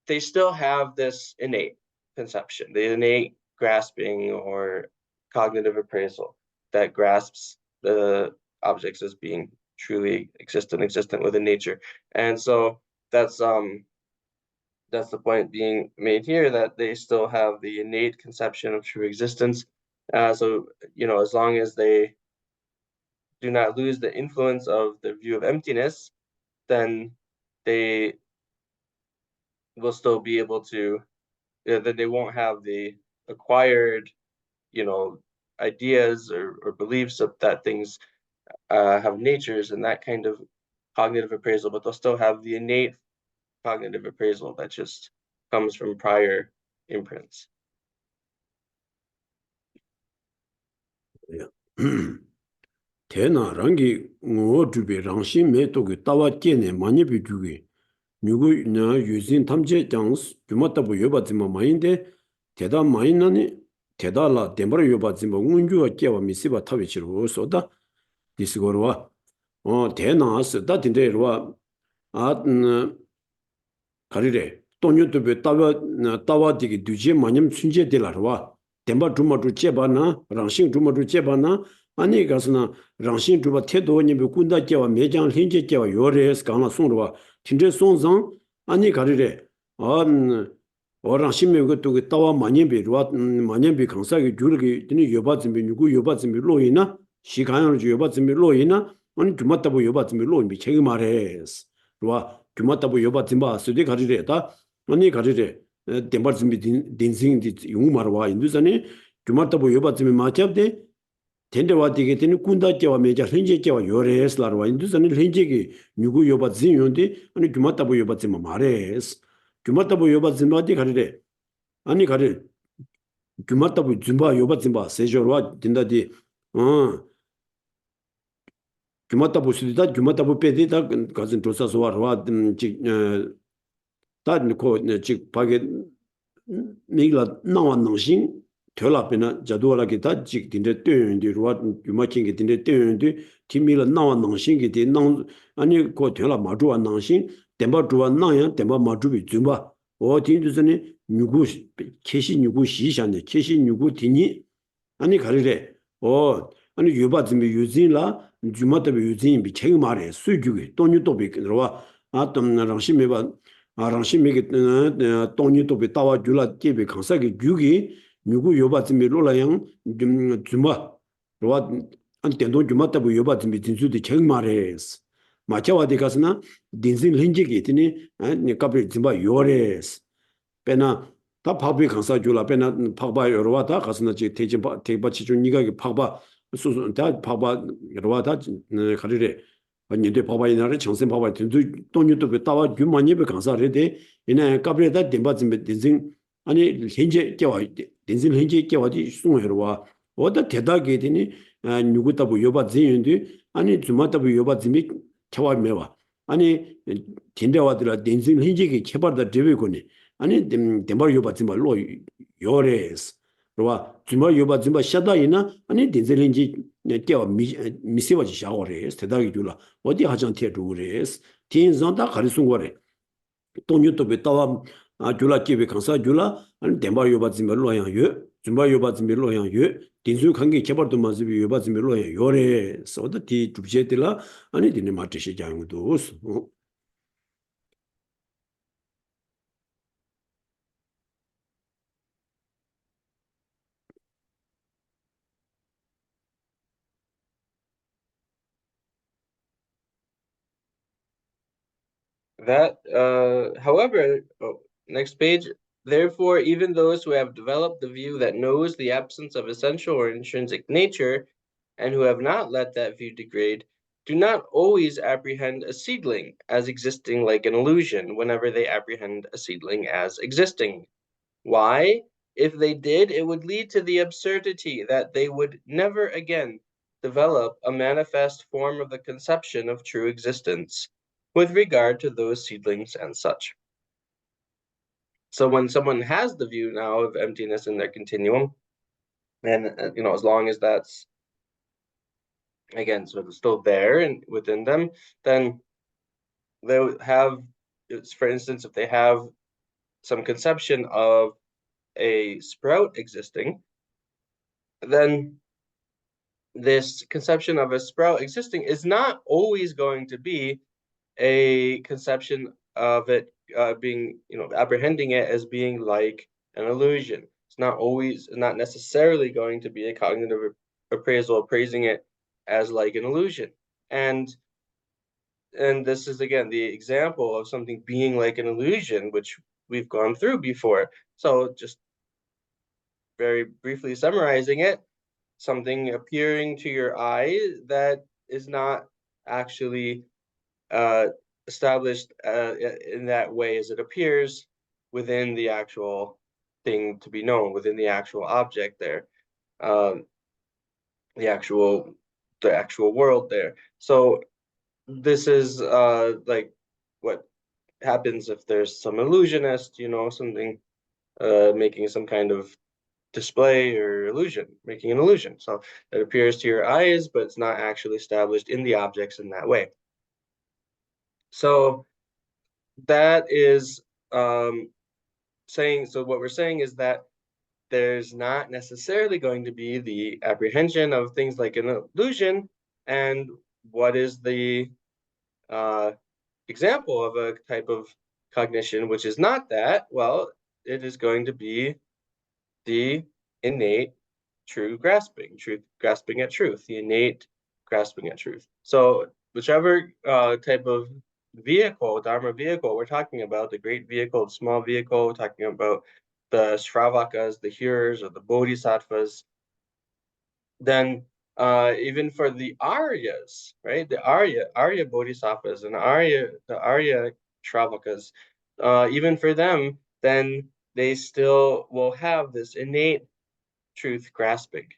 B: they still have this innate conception, the innate grasping or cognitive appraisal that grasps the objects as being truly existent within nature. And so that's the point being made here, that they still have the innate conception of true existence. So, as long as they do not lose the influence of the view of emptiness, then they will still be able to, then they won't have the acquired, ideas or beliefs of that things have natures and that kind of cognitive appraisal, but they'll still have the innate cognitive appraisal that just comes from prior imprints.
A: Tena rangi ngo drubi rangshin me toki tawa kene manyebi drugi nyugu na yuzin tamche jangs gyumatabu yoba zimba mayinde teda mayinani teda la dembara yoba zimba unjuwa kiawa misiba tabi chiru soda disigorwa tena as da dinderwa karire tonyo tobe tawa digi duje manyam sunje delarwa demba dhuma dhu cheba na rangshin dhuma dhu cheba na 아니 가서나 랑신 주바 태도니 군다 깨와 매장 현재 깨와 요래스 강나 송르와 진짜 송상 아니 가리래 랑신 메고 또 따와 많이 비와 많이 비 강사기 줄기 드니 여바쯤 누구 여바쯤 로이나 시간을 주 여바쯤 로이나 아니 주마다보 여바쯤 로이 책임 말해스 로와 주마다보 여바쯤 봐 수디 가리래다 아니 가리래 덴바쯤 딘싱디 용 말와 인도산에 주마다보 여바쯤 맞잡대 텐데와 디게티는 군다께와 메자 현재께와 요레스라로 인도선은 현재기 누구 요바 진용데 아니 주마다보 요바지 말레스 주마다보 요바지 마디 가리래 아니 가리 주마다보 준바 요바지 마 세조와 딘다디 주마다보 수디다 주마다보 페디다 가진 조사소와 직 다니코 직 파게 미글라 나와 능신 결합이나 자도라기 다 직딘데 뜨는데 루와 유마킹게 딘데 뜨는데 팀밀 나와 능신게 딘 아니 고 결합 마주와 능신 덴바 주와 나야 덴바 마주비 줌바 딘드스니 누구 계시 누구 시샤네 계시 누구 디니 아니 가리래 아니 유바즈미 유진라 주마다비 유진비 책임 말에 수주기 돈유도비 그러와 랑심메바 랑심메게 돈유도비 따와 줄라 깨비 강사기 주기 누구 요바쯤이 로라양 줌마 로와 안 텐도 줌마다부 요바쯤이 진수디 책말레스 마차와디 가스나 딘신 렌지기 티니 아니 카피 줌바 요레스 페나 다 파비 강사 줄라 페나 파바 요로와다 가스나 지 대진바 대바치 중 니가 파바 수수 다 파바 요로와다 가리레 아니데 파바이나레 청생 파바 딘도 돈유도 따와 줌마니베 강사레데 이나 카피레다 딘바쯤 딘신 아니 현재 깨와 덴진 현재 깨와디 송해로와 어디 대다게 되니 누구다고 여바 진인데 아니 주마다고 여바 진이 개와 매와 아니 딘데와들아 덴진 현재게 개발다 되베고니 아니 덴바 여바 진말로 요레스 로와 주마 여바 진바 샤다이나 아니 덴진 현재 깨와 미세와지 샤오레스 대다게 줄라 어디 하장 티에두레스 딘잔다 가리송 거래 동유도베 따와 줄라 끼베 강사 줄라 아니 덴바 요바지멜로 하양 요 준바 요바지멜로 하양 요 딘수 관계 개발도 마즈비 요바지멜로 하양 요레 소다 디 두제들라 아니 디네 마트시 장도
B: However, next page. Therefore, even those who have developed the view that knows the absence of essential or intrinsic nature, and who have not let that view degrade, do not always apprehend a seedling as existing like an illusion whenever they apprehend a seedling as existing. Why? If they did, it would lead to the absurdity that they would never again develop a manifest form of the conception of true existence with regard to those seedlings and such. So when someone has the view now of emptiness in their continuum, and as long as that's again sort of still there and within them, then they would have, for instance, if they have some conception of a sprout existing, then this conception of a sprout existing is not always going to be a conception of it being, apprehending it as being like an illusion. It's not necessarily going to be a cognitive appraisal appraising it as like an illusion. And this is, again, the example of something being like an illusion, which we've gone through before. So just very briefly summarizing it, something appearing to your eye that is not actually established in that way as it appears within the actual thing to be known, within the actual object there, the actual world there. So this is like what happens if there's some illusionist, something making some kind of display or illusion, making an illusion. So it appears to your eyes, but it's not actually established in the objects in that way. So that is saying, so what we're saying is that there's not necessarily going to be the apprehension of things like an illusion. And what is the example of a type of cognition which is not that? Well, it is going to be the innate true grasping at truth, the innate grasping at truth. So whichever type of vehicle, Dharma vehicle we're talking about, the great vehicle, the small vehicle, we're talking about the Shravakas, the hearers, or the Bodhisattvas, then even for the Aryas, right? The Arya Bodhisattvas and the Arya Shravakas, even for them, then they still will have this innate truth grasping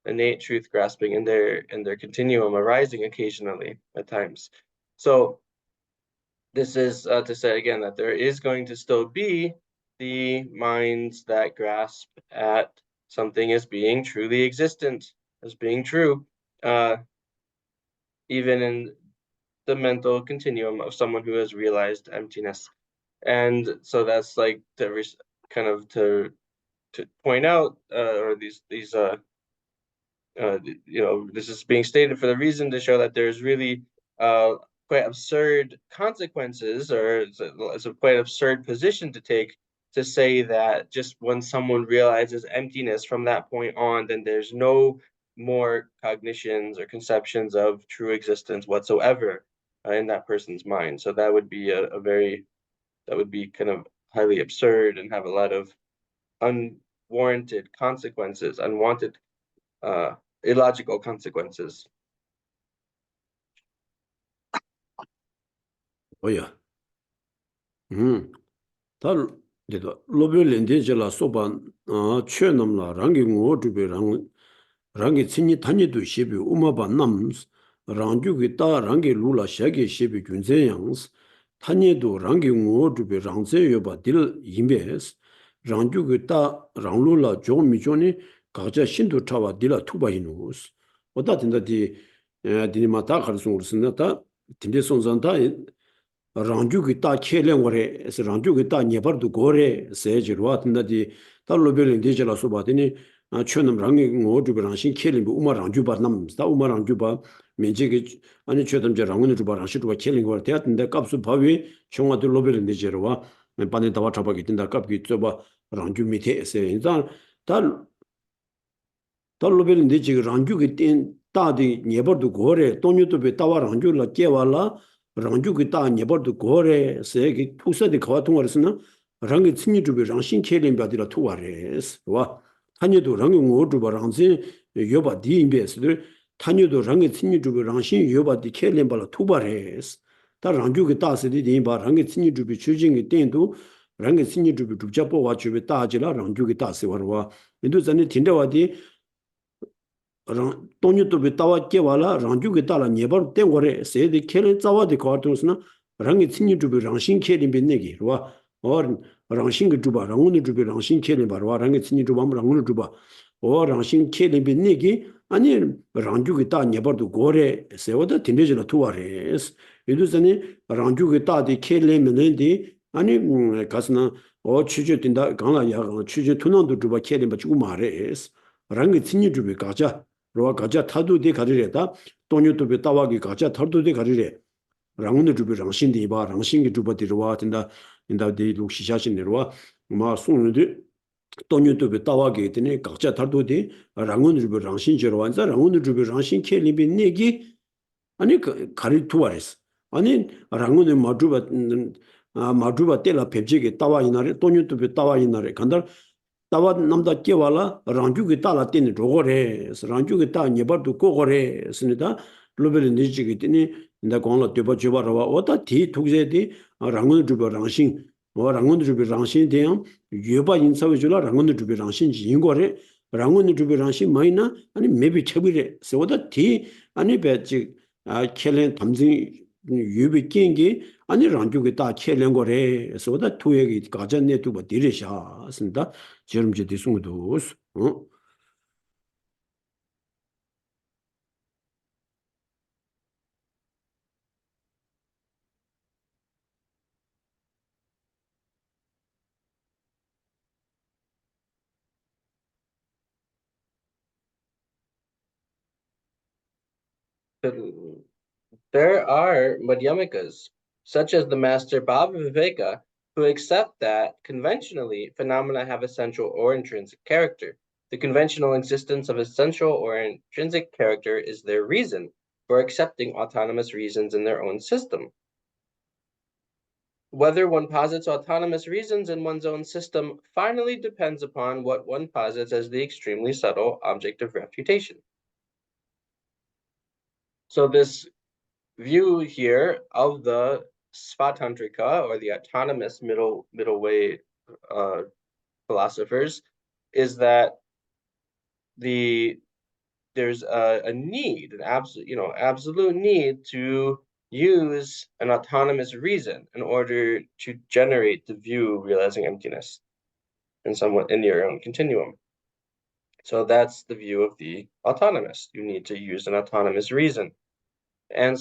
B: in their continuum arising occasionally at times. So this is to say again that there is going to still be the minds that grasp at something as being truly existent, as being true, even in the mental continuum of someone who has realized emptiness. And so that's like to point out, or these this is being stated for the reason to show that there's really quite absurd consequences, or it's a quite absurd position to take, to say that just when someone realizes emptiness from that point on, then there's no more cognitions or conceptions of true existence whatsoever in that person's mind. So that would be that would be kind of highly absurd and have a lot of unwarranted consequences, unwanted illogical consequences.
A: 뭐야? 다 Dedo lobe lende jela soban chö namla rangi ngo dubi rangi tsini tani du shebi umaba nams rangju ki ta rangi lula shagi shebi gyunzen yangs tani du rangi ngo dubi rangzen yoba dil yimbes rangju ki ta ranglu la jog mi joni kakja shindu tawa dila tuba hinus oda tinda dini ma ta kharsun ursina ta tinde sonzan ta rangju ki ta kelen gore rangju ki ta nyebar du gore se jirwa tinda di ta lobelin de jela so ba dini chönam rangi ngo du rangshin kelen bu umar rangju bar nam sta umar rangju ba menje ki ani chödam je rangun du bar rangshi du ba kelen gore te tinda kapsu bawi chonga du lobelin de jirwa men pane dawa chaba ki tinda kap ki tsoba rangju mi te se inza ta lobelin de ji rangju ki tin ta di nyebar du gore tonyu tu be tawa rangju la kewa la rangju ki ta nyebar du gore se ki tusa di kawa tunga resina rangi tsini jubi rangshin kelin bia di la tuwa res wa tanyi du rangi ngo juba rangzin yoba di inbe sidir tanyi du rangi tsini jubi rangshin yoba di kelin bia la tuwa res ta rangju ki ta sidi di inba rangi tsini jubi chujin ki ten du rangi tsini jubi jubja po wa jubi ta jila rangju ki ta si warwa indu zani tinda wa di 동료 또 비타와 깨와라 랑주게 따라 네버 땡거래 세디 켈 자와디 거트스나 랑이 친니 주비 랑신 켈린 빈내기 와 or 랑신 그 주바 랑운이 주비 랑신 켈린 바로 랑이 친니 주바 랑운이 주바 오 랑신 켈린 빈내기 아니 랑주게 따 네버도 고래 세워다 틴데지나 투와레스 이두스니 랑주게 따디 켈린 빈내디 아니 가스나 오 취주 뛴다 강라 야 취주 투난도 주바 켈린 바치고 말레스 랑이 친니 주비 가자 로아 가자 타도데 가리래다 돈유도베 따와기 가자 타도데 가리래 랑운의 주비 랑신디 바 랑신기 주바디로와 된다 인다데 룩시샤신네로와 마 송르데 돈유도베 따와기 되네 가자 타도데 랑운의 주비 랑신제로 완자 랑운의 주비 랑신 켈리비 네기 아니 가리 투아레스 아니 랑운의 마주바 때라 펩제게 따와 이나레 돈유도베 따와 이나레 간다 tawa namda kiwala rangju ki ta la teni rogo re, rangju ki ta nyebar du kogo re, sinida lobeli niji ki teni inda kongla deba jeba rawa, oda ti tukze di rangun dhubi rangshin, rangun dhubi rangshin deyang yueba insawe jula rangun dhubi rangshin ji ingo re, rangun dhubi rangshin mayina ani mebi chebi re, se oda ti ani be jik kelen tamzin yubi kengi 아니 랑주게 다 켈len 거래. 그래서 두 얘기 가전네 두고 디르샤 쓴다. 지금 이제 디송도
B: There are Madhyamikas, such as the master Bhava Viveka, who accept that conventionally phenomena have essential or intrinsic character. The conventional existence of essential or intrinsic character is their reason for accepting autonomous reasons in their own system. Whether one posits autonomous reasons in one's own system finally depends upon what one posits as the extremely subtle object of refutation. So this view here of the Svatantrika, or the autonomous middle way philosophers, is that there's a need, an absolute need to use an autonomous reason in order to generate the view realizing emptiness in your own continuum. So that's the view of the autonomist. You need to use an autonomous reason. And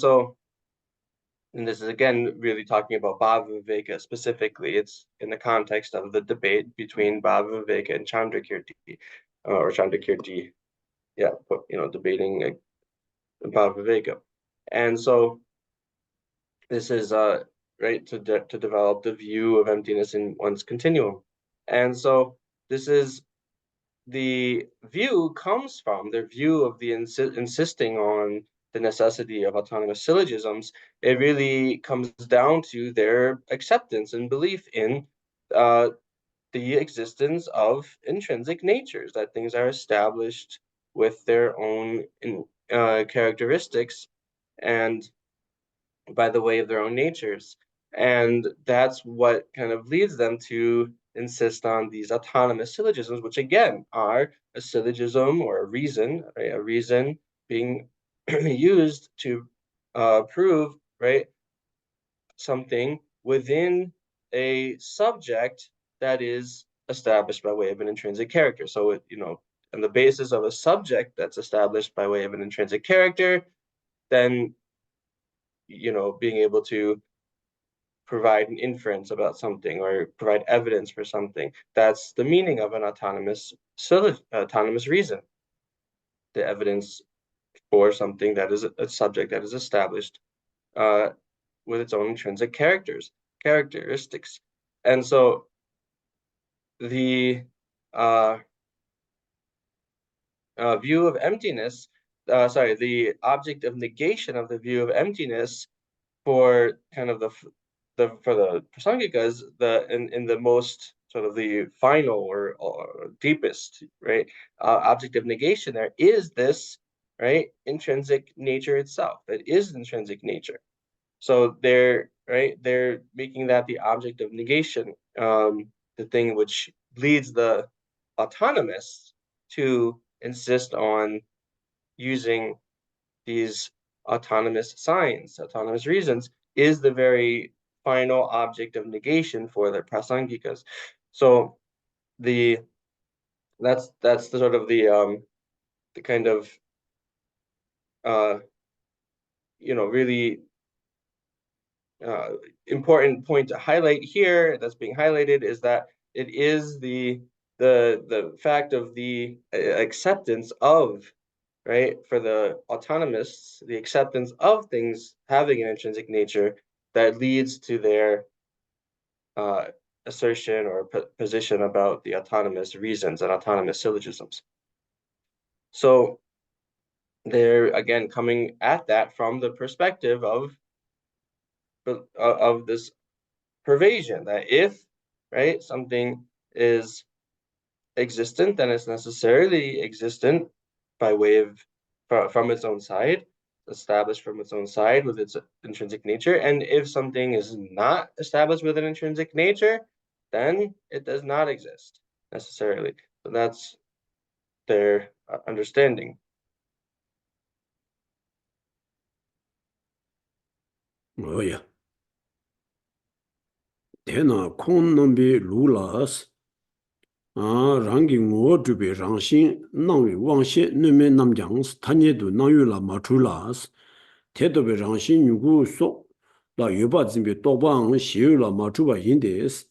B: this is again really talking about Bhava Viveka specifically. It's in the context of the debate between Bhava Viveka and Chandrakirti, or Chandrakirti, debating Bhava Viveka. And so this is right to develop the view of emptiness in one's continuum. And so this is the view comes from their view of the insisting on the necessity of autonomous syllogisms. It really comes down to their acceptance and belief in the existence of intrinsic natures, that things are established with their own characteristics and by the way of their own natures. And that's what kind of leads them to insist on these autonomous syllogisms, which again are a syllogism or a reason, right? A reason being used to prove, right, something within a subject that is established by way of an intrinsic character. So it, on the basis of a subject that's established by way of an intrinsic character, then being able to provide an inference about something or provide evidence for something. That's the meaning of an autonomous reason. The evidence for something that is a subject that is established with its own intrinsic characteristics. And so the view of emptiness, the object of negation of the view of emptiness for kind of for the Prasangikas, in the most sort of the final or deepest, right, object of negation, there is this, right, intrinsic nature itself. That is intrinsic nature. So they're making that the object of negation, the thing which leads the autonomists to insist on using these autonomous signs, autonomous reasons, is the very final object of negation for the Prasangikas. So that's the sort of the kind of really important point to highlight here that's being highlighted is that it is the fact of the acceptance of, right, for the autonomists, the acceptance of things having an intrinsic nature that leads to their assertion or position about the autonomous reasons and autonomous syllogisms. So they're again coming at that from the perspective of this pervasion, that if, right, something is existent, then it's necessarily existent by way of from its own side, established from its own side with its intrinsic nature. And if something is not established with an intrinsic nature, then it does not exist necessarily. So that's their understanding.
A: Oh yeah. Tena kong nambi lulas rangi ngo jubi rangshin nangwi wangshe nume namjangs tanye du nangyu la machulas tedobe rangshin nyugu sok la yoba zimbi tokbang shiyu la machuba yindes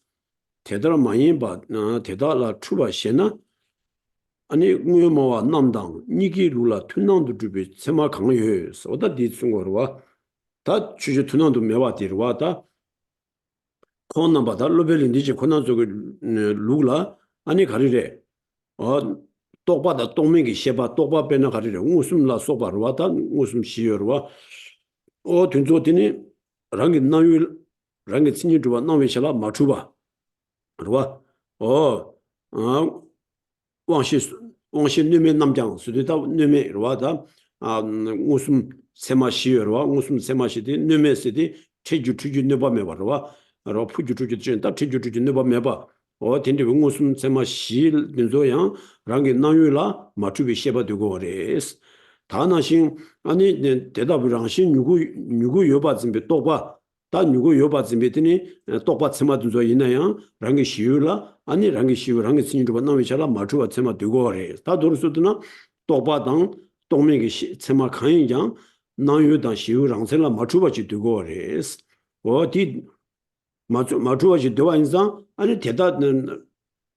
A: tedara mayinba tedara la chuba shena ani nguyo mawa namdang niki lula tunangdu jubi sema kangyo so oda di tsungorwa ta chuju tunangdu mewa dirwa ta kong namba ta lobelin diji konan zogo lula 아니 가리래 똑바다 똥맹이 셰바 똑바 빼나 가리래 웃음라 소바로 왔다 웃음 시여로 와 든조더니 랑기 나유 랑기 친이 주와 나외샤라 마추바 그러와 왕시 뇌메 남장 수도다 뇌메 로와다 웃음 세마 시여로 와 웃음 세마시디 뇌메시디 체주 뇌바메 바로와 로 푸주주주 진다 체주 뇌바메 봐 텐데 응우숨 세마 실 빈조양 랑게 나유라 마추비 셰바 되고 그래스 다나신 아니 대답이랑신 누구 여바쯤에 똑바 다 누구 여바쯤에더니 똑바 세마도 있나요 랑게 시유라 아니 랑게 시유 랑게 신주바 나위샤라 마추바 세마 되고 그래스 다 도르스도나 똑바당 동맹이 세마 강이장 나유다 시유 랑셀라 마추바지 되고 그래스 어디 마추와지 되와인상 아니 대다는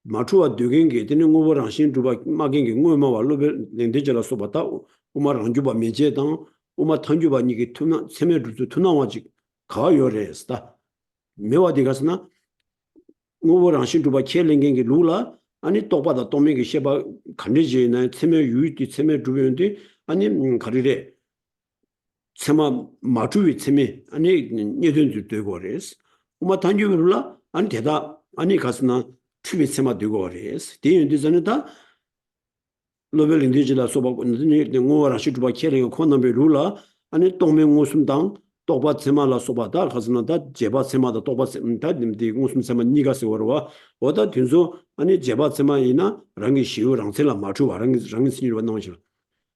A: 마추와 되겐게 되는 거랑 신주바 마겐게 뭐마와 로베 렌데절라 소바타 우마랑 주바 메제당 우마 탄주바 니게 투나 세메르도 투나와지 가요레스다 메와디 가스나 뭐랑 신주바 켈랭게 루라 아니 똑바다 도메게 셰바 간리지나 세메 유이디 세메 주변데 아니 가리레 세마 마추위 세메 아니 니든주 되고 그래스 우마 탄주르라 아니 대다 아니 가스나 추비 세마 되고 그래스 대인디서는다 로벨 인디지라 소바고 니 ngo라 시주바 켈레 코나베 룰라 아니 동맹 웃음당 똑바 세마라 소바다 가스나다 제바 세마다 똑바 세다 님디 무슨 세마 니가 세워와 오다 든소 아니 제바 세마이나 랑이 시우 랑셀라 마추 와랑이 랑이 신이 나오실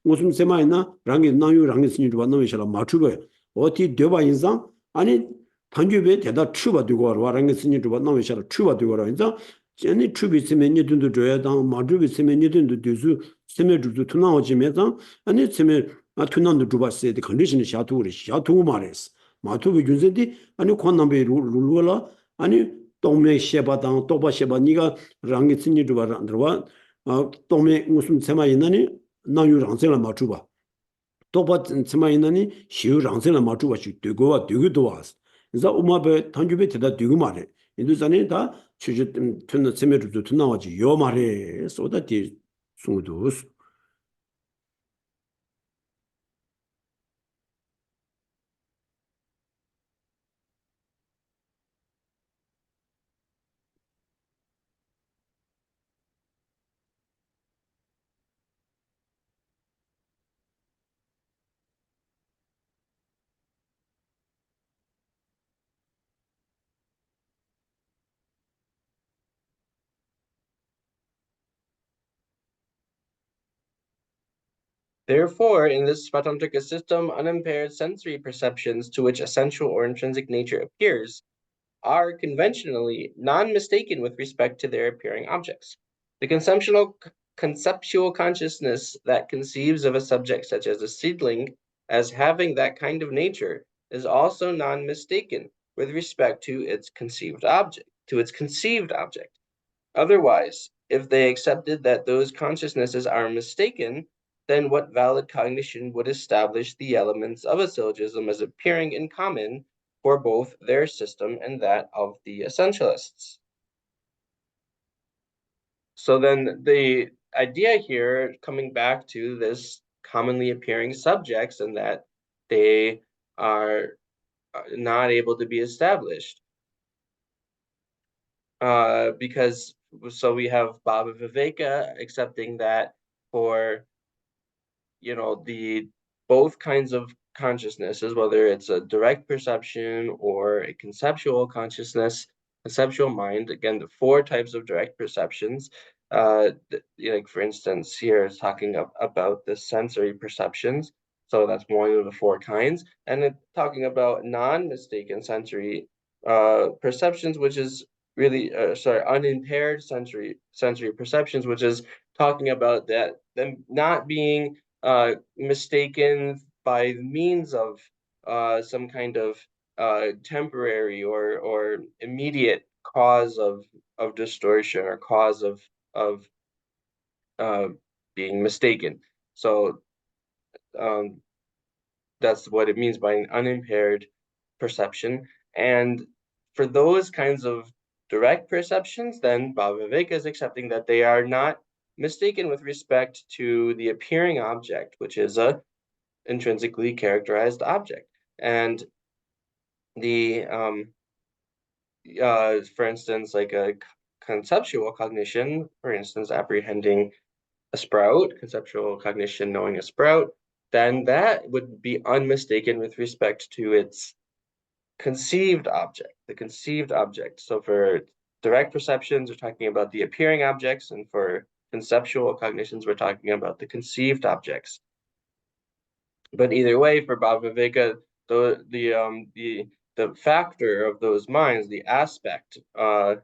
A: 무슨 세마이나 랑이 나유 랑이 신이 나오실 마추가 어디 되바 인상 아니 단주베 대다 추바 되고 와랑이 신이 나오실 추바 되고 인상 제니 추비 세면 니든도 줘야 당 마주비 세면 니든도 되수 세면 주도 투나오지면서 아니 세면 투난도 주바스에 컨디션이 샤투 말했어 마투비 준세디 아니 권남베 룰루라 아니 동메 셰바당 또바 셰바 니가 랑이 신이 주바란들와 동메 무슨 세마 있나니 나유 랑셀라 마주바 또바 세마 있나니 시유 랑셀라 마주바 시 되고와 되기도 왔어 그래서 우마베 단주베 대다 되고 말해 인도산에 다 추주 튼 세메르도 나와지 요 말에 쏟아지 송도스
B: Therefore, in this Svatantrika system, unimpaired sensory perceptions to which essential or intrinsic nature appears are conventionally non-mistaken with respect to their appearing objects. The conceptual consciousness that conceives of a subject such as a seedling as having that kind of nature is also non-mistaken with respect to its conceived object. Otherwise, if they accepted that those consciousnesses are mistaken, then what valid cognition would establish the elements of a syllogism as appearing in common for both their system and that of the essentialists? So then the idea here, coming back to this commonly appearing subjects and that they are not able to be established. Because so we have Bhava Viveka accepting that for the both kinds of consciousnesses, whether it's a direct perception or a conceptual consciousness, conceptual mind, again, the four types of direct perceptions, like for instance, here it's talking about the sensory perceptions. So that's one of the four kinds. And it's talking about non-mistaken sensory perceptions, which is really, unimpaired sensory perceptions, which is talking about that them not being mistaken by means of some kind of temporary or immediate cause of distortion or cause of being mistaken. So that's what it means by an unimpaired perception. And for those kinds of direct perceptions, then Bhava Viveka is accepting that they are not mistaken with respect to the appearing object, which is a intrinsically characterized object. And the for instance, like a conceptual cognition, for instance, apprehending a sprout, conceptual cognition knowing a sprout, then that would be unmistaken with respect to its conceived object, the conceived object. So for direct perceptions, we're talking about the appearing objects, and for conceptual cognitions, we're talking about the conceived objects. But either way, for Bhava Viveka, the factor of those minds, the aspect of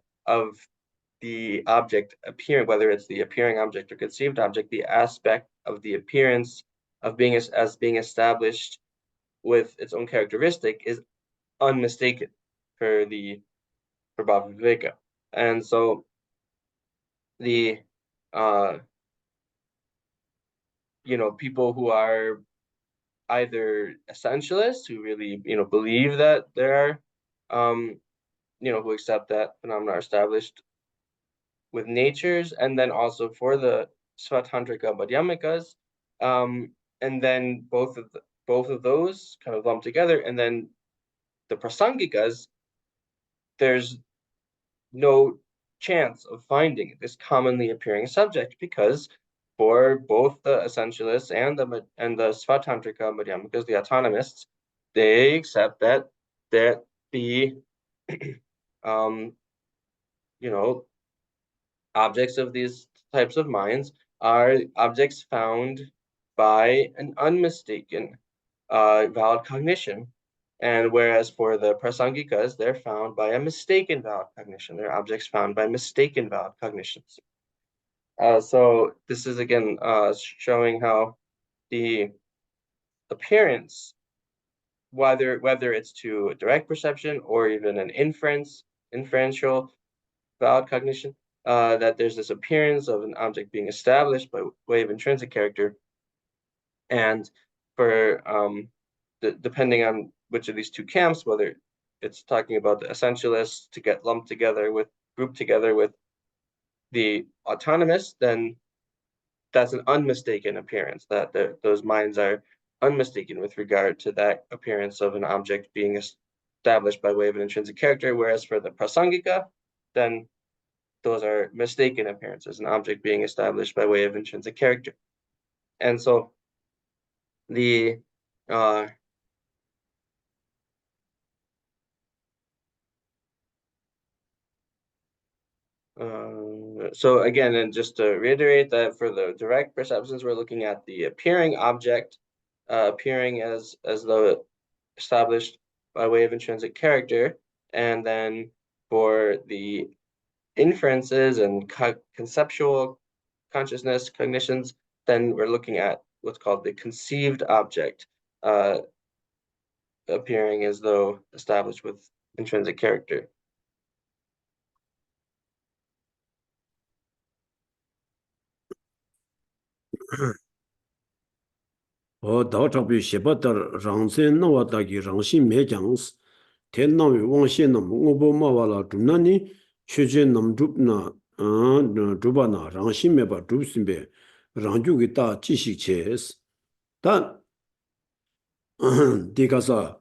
B: the object appearing, whether it's the appearing object or conceived object, the aspect of the appearance of being as being established with its own characteristic is unmistaken for Bhava Viveka. And so the people who are either essentialists who really believe that there are who accept that phenomena are established with natures, and then also for the Svatantrika Madhyamikas, and then both of those kind of lumped together, and then the Prasangikas, there's no chance of finding this commonly appearing subject, because for both the essentialists and the Svatantrika Madhyamikas, the autonomists, they accept that the objects of these types of minds are objects found by an unmistaken valid cognition. And whereas for the prasangikas, they're found by a mistaken valid cognition. They're objects found by mistaken valid cognitions. So this is again showing how the appearance, whether it's to direct perception or even an inferential valid cognition, that there's this appearance of an object being established by way of intrinsic character. And for depending on which of these two camps, whether it's talking about the essentialists to get grouped together with the autonomous, then that's an unmistaken appearance, that those minds are unmistaken with regard to that appearance of an object being established by way of an intrinsic character. Whereas for the prasangika, then those are mistaken appearances, an object being established by way of intrinsic character. And so the so again, and just to reiterate that for the direct perceptions, we're looking at the appearing object, appearing as though established by way of intrinsic character. And then for the inferences and conceptual consciousness cognitions, then we're looking at what's called the conceived object, appearing as though established with intrinsic character.
A: 다 잡이 셰바터 랑센 나와다기 랑신 매장스 텐나위 왕신놈 오보마와라 둠나니 최진 남줍나 두바나 랑신 매바 둡심베 랑주기 다 지식체스 단 디가사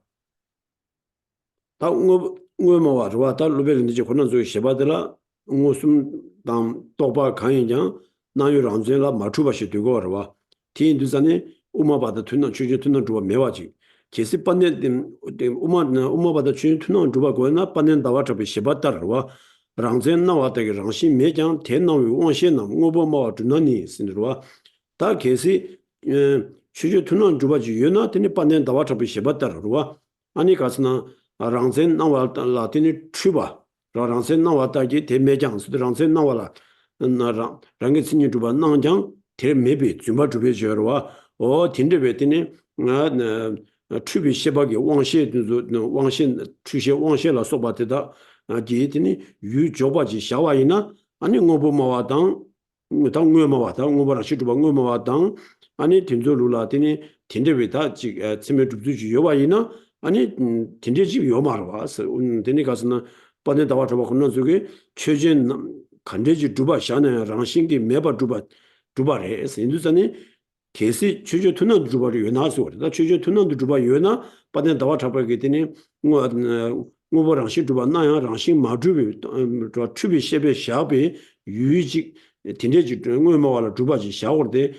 A: 다 응어마와 좋아 다 루벨인지 권한소이 셰바들라 응어숨 담 똑바 강인장 나유 랑센라 마추바시 되고 알아 티인두산에 우마바다 튜나 추제 튜나 주바 메와지 계시 반년 우마바다 추제 튜나 주바 고나 반년 다와 잡이 시바다르와 랑젠 나와다게 랑시 매장 대나위 원신나 우보마 주나니 신르와 다 계시 추제 튜나 주바지 연나더니 반년 다와 잡이 시바다르와 아니 가스나 랑젠 나와다 라티니 추바 랑젠 나와다게 대매장 수도 랑젠 나와라 나 랑게 신이 주바 나장 대매비 주마 주베 저와 딘데베티니 추비 시바기 왕시 추시 왕시라 소바테다 지티니 유조바지 샤와이나 아니 ngobo마와당 당ngo마와당 ngo바라 시주바 ngo마와당 아니 딘조룰라티니 딘데베다 지 츠메주주지 요바이나 아니 딘데지 요마르와스 데니 가스나 빠네 다와 저바 혼나 속에 최진 간데지 두바 샤네 랑싱기 메바 두바레 인두산이 계시 주주 투는 주바를 연하서 그러다 주주 투는 주바 연하 받는 다와 잡게 되니 뭐랑 시주바 나야 랑신 마주비 저 추비 셰베 샤베 유지 딘데지 뭐마라 주바지 샤워데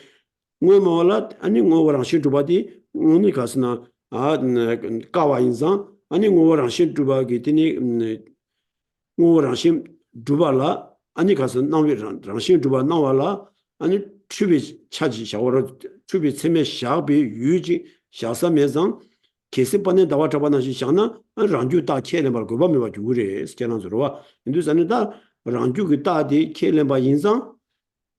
A: 뭐마라 아니 뭐랑 시주바디 오늘 가스나 까와 인상 아니 뭐랑 시주바게 되니 뭐랑 시 주바라 아니 가서 나오랑 랑신 주바 나와라 아니 추비 차지 샤워로 추비 세메 샤비 유지 샤사메상 계습반에 다와 잡아나시 샤나 랑주 다 켈레 말고 밤에 주그레 스케난스로와 인두산다 랑주 그 다디 켈레 바 인상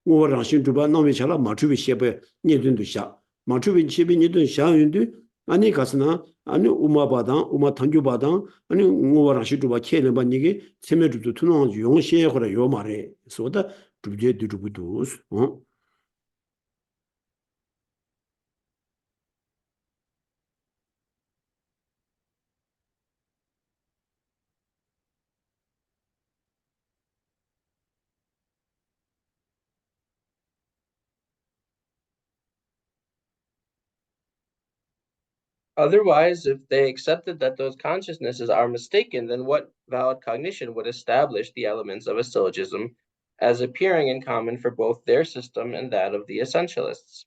A: 오 랑신 주바 나오면 샤라 마추비 셰베 니든도 샤 마추비 셰베 니든 샤윤도 아니 가스나 아니 우마바당 우마 탄주바당 아니 오 랑신 주바 켈레 바 니게 세메주도 투노 용시에 거라 요 말에 소다 두제 두두부두스
B: Otherwise, if they accepted that those consciousnesses are mistaken, then what valid cognition would establish the elements of a syllogism as appearing in common for both their system and that of the essentialists?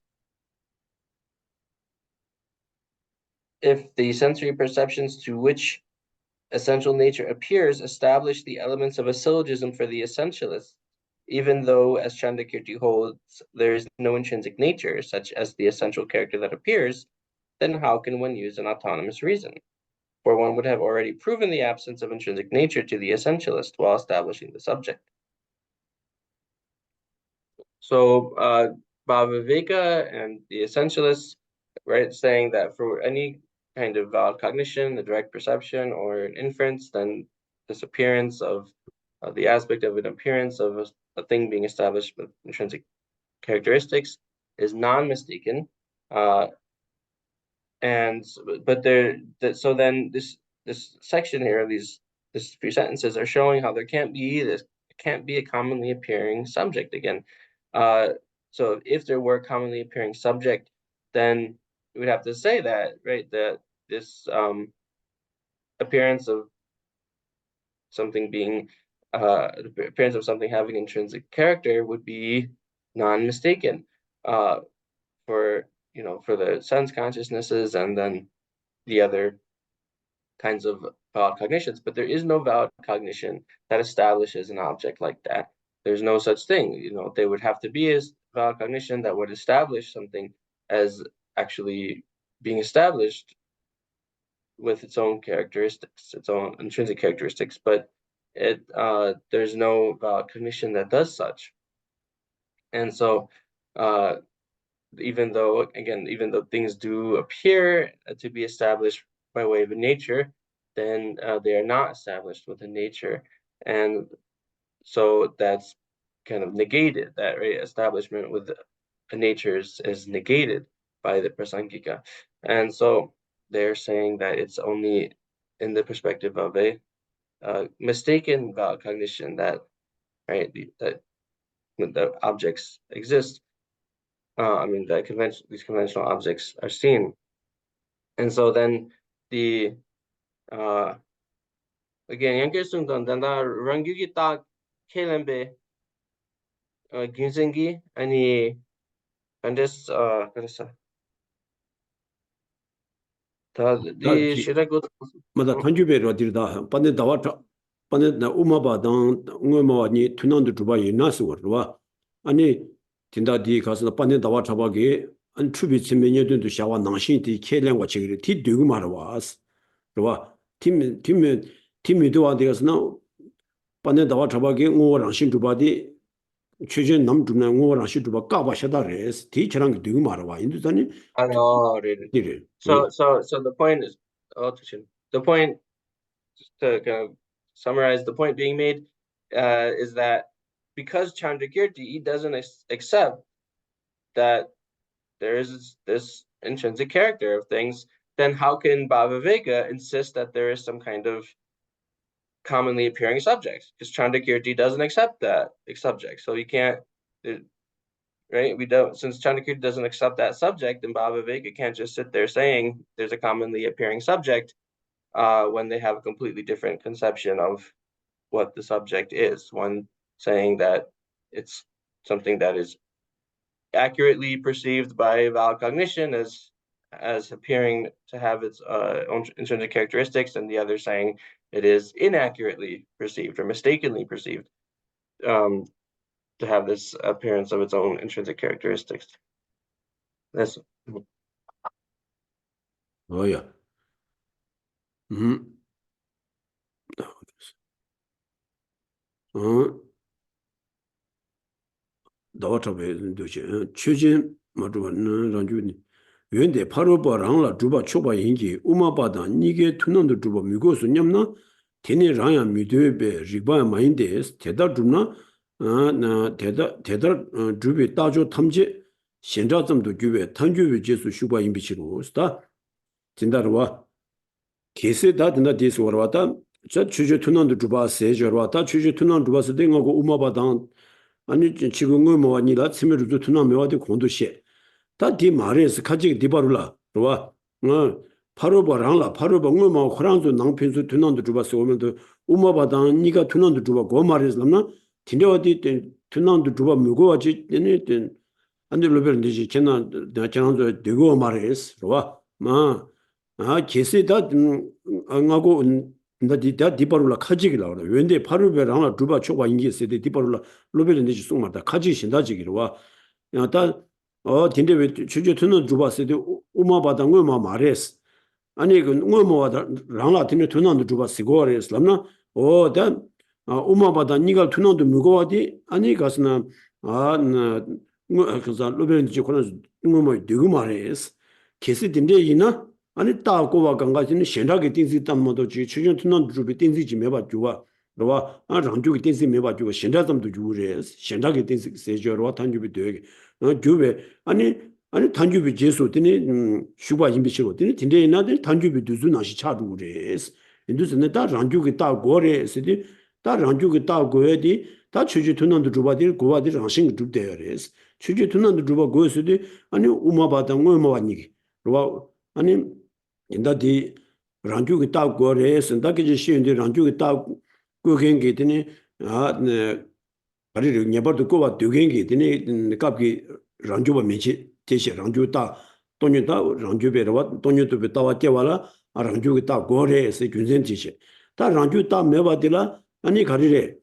B: if the sensory perceptions to which essential nature appears establish the elements of a syllogism for the essentialist, even though, as Chandakirti holds, there is no intrinsic nature, such as the essential character that appears, then how can one use an autonomous reason? For one would have already proven the absence of intrinsic nature to the essentialist while establishing the subject. So Bhavaveka and the essentialists, right, saying that for any kind of valid cognition, the direct perception, or an inference, then this appearance of the aspect of an appearance of a thing being established with intrinsic characteristics is non-mistaken. So then this section here, these few sentences are showing how there can't be a commonly appearing subject again. So if there were a commonly appearing subject, then we would have to say that, right, that this appearance of something being the appearance of something having intrinsic character would be non-mistaken for the sense consciousnesses and then the other kinds of valid cognitions. But there is no valid cognition that establishes an object like that. There's no such thing. They would have to be a valid cognition that would establish something as actually being established with its own characteristics, its own intrinsic characteristics. But there's no valid cognition that does such. And so even though things do appear to be established by way of a nature, then they are not established with a nature. And so that's kind of negated, that right, establishment with a nature is negated by the Prasangika. And so they're saying that it's only in the perspective of a mistaken valid cognition that, right, that the objects exist. These conventional objects are seen. And so then the again, yankesundan danda rangyugi ta kelembe ginsengi ani andes 그래서 다디 시라고
A: 맞아 단주배로 어디다 반대 다와타 반대 나 우마바당 응어마니 투난도 주바 이나스 거와 아니 진다디 가서 반대 다와타바게 안 추비 치면여든도 샤와 낭신티 켈랭과 지그리 티 되고 말아와스 그와 팀미도 어디가서나 반대 다와타바게 응어랑 신주바디 최전 남주나 응어랑 신주바 까바샤다레스 티처럼 되고 말아와 인도다니
B: So the point is, the point, just to kind of summarize, the point being made is that because Chandrakirti doesn't accept that there is this intrinsic character of things, then how can Bhavaveka insist that there is some kind of commonly appearing subject? Because Chandrakirti doesn't accept that subject, so you can't. Right? Since Chandrakirti doesn't accept that subject, then Bhavaveka can't just sit there saying there's a commonly appearing subject when they have a completely different conception of what the subject is. One saying that it's something that is accurately perceived by valid cognition as appearing to have its own intrinsic characteristics, and the other saying it is inaccurately perceived or mistakenly perceived to have this appearance of its own intrinsic characteristics. That's
A: Oh yeah. 다와타베 도시 최진 마두는 란주니 연대 파로바랑라 주바 초바 인기 우마바다 니게 투난도 주바 미고스 냠나 테네 라야 미드베 리바 마인데스 대다 주나 나 대다 주비 따조 탐지 신자점도 규베 탄규비 제수 슈바 인비치로 스타 진다르와 게세다 드나 디스 워라다 저 주주 투난도 주바 세저와다 주주 투난 주바스 땡하고 우마바당 아니 지금은 뭐 아니라 스미르도 투나메와디 공도시 다디 말에서 가지 디바룰라 와 파로바랑라 파로방을 뭐 코란도 낭편수 투난도 주바스 오면도 우마바당 니가 투난도 주바 고 말에서나 진짜어디 투난도 주바 무고와지 되는 안들로벨 되지 제나 내가 되고 말에서 와마 Geshe ngako 디바룰라 카지기라 그래. 왠데 파르베랑 두바 초과 인기 세대 디바룰라 로벨은 되지 송마다 카지 신다지기로 와. 야다 딘데 왜 주제 듣는 두바 세대 우마바다 우마 말레스. 아니 그 우마바다 랑라 딘데 듣는 두바 시고레스 람나 다 우마바다 니가 듣는도 무거워디 아니 가스나 아나 그자 로벨은 되지 코는 우마 되고 말레스. geshe 딘데 이나 아니 따고와 강가지는 현락의 띵시 담모도 지 추전 투는 주비 띵시 지 매바 주와 로와 랑주기 띵시 매바 주와 현락담도 주레 현락의 띵시 세저로와 단주비 되게 주베 아니 단주비 제소 되니 슈바 임비시로 되니 딘데 나데 단주비 두주 나시 차두레스 인도스네 다 랑주기 따고레 세디 다 랑주기 따고에디 다 추지 투는도 주바디 고바디 랑싱 주데레스 추지 투는도 주바 고스디 아니 우마바당 우마와니기 로와 아니 인다디 란주기 따고레 선다게 시인데 란주기 따 고겐게 되니 네 바리르 녀버도 고바 되겐게 되니 갑기 란주바 메치 대시 란주 따 돈유다 란주베와 돈유도 베타와 깨와라 란주기 따고레스 군센지시 다 란주 따 메바디라 아니 가리레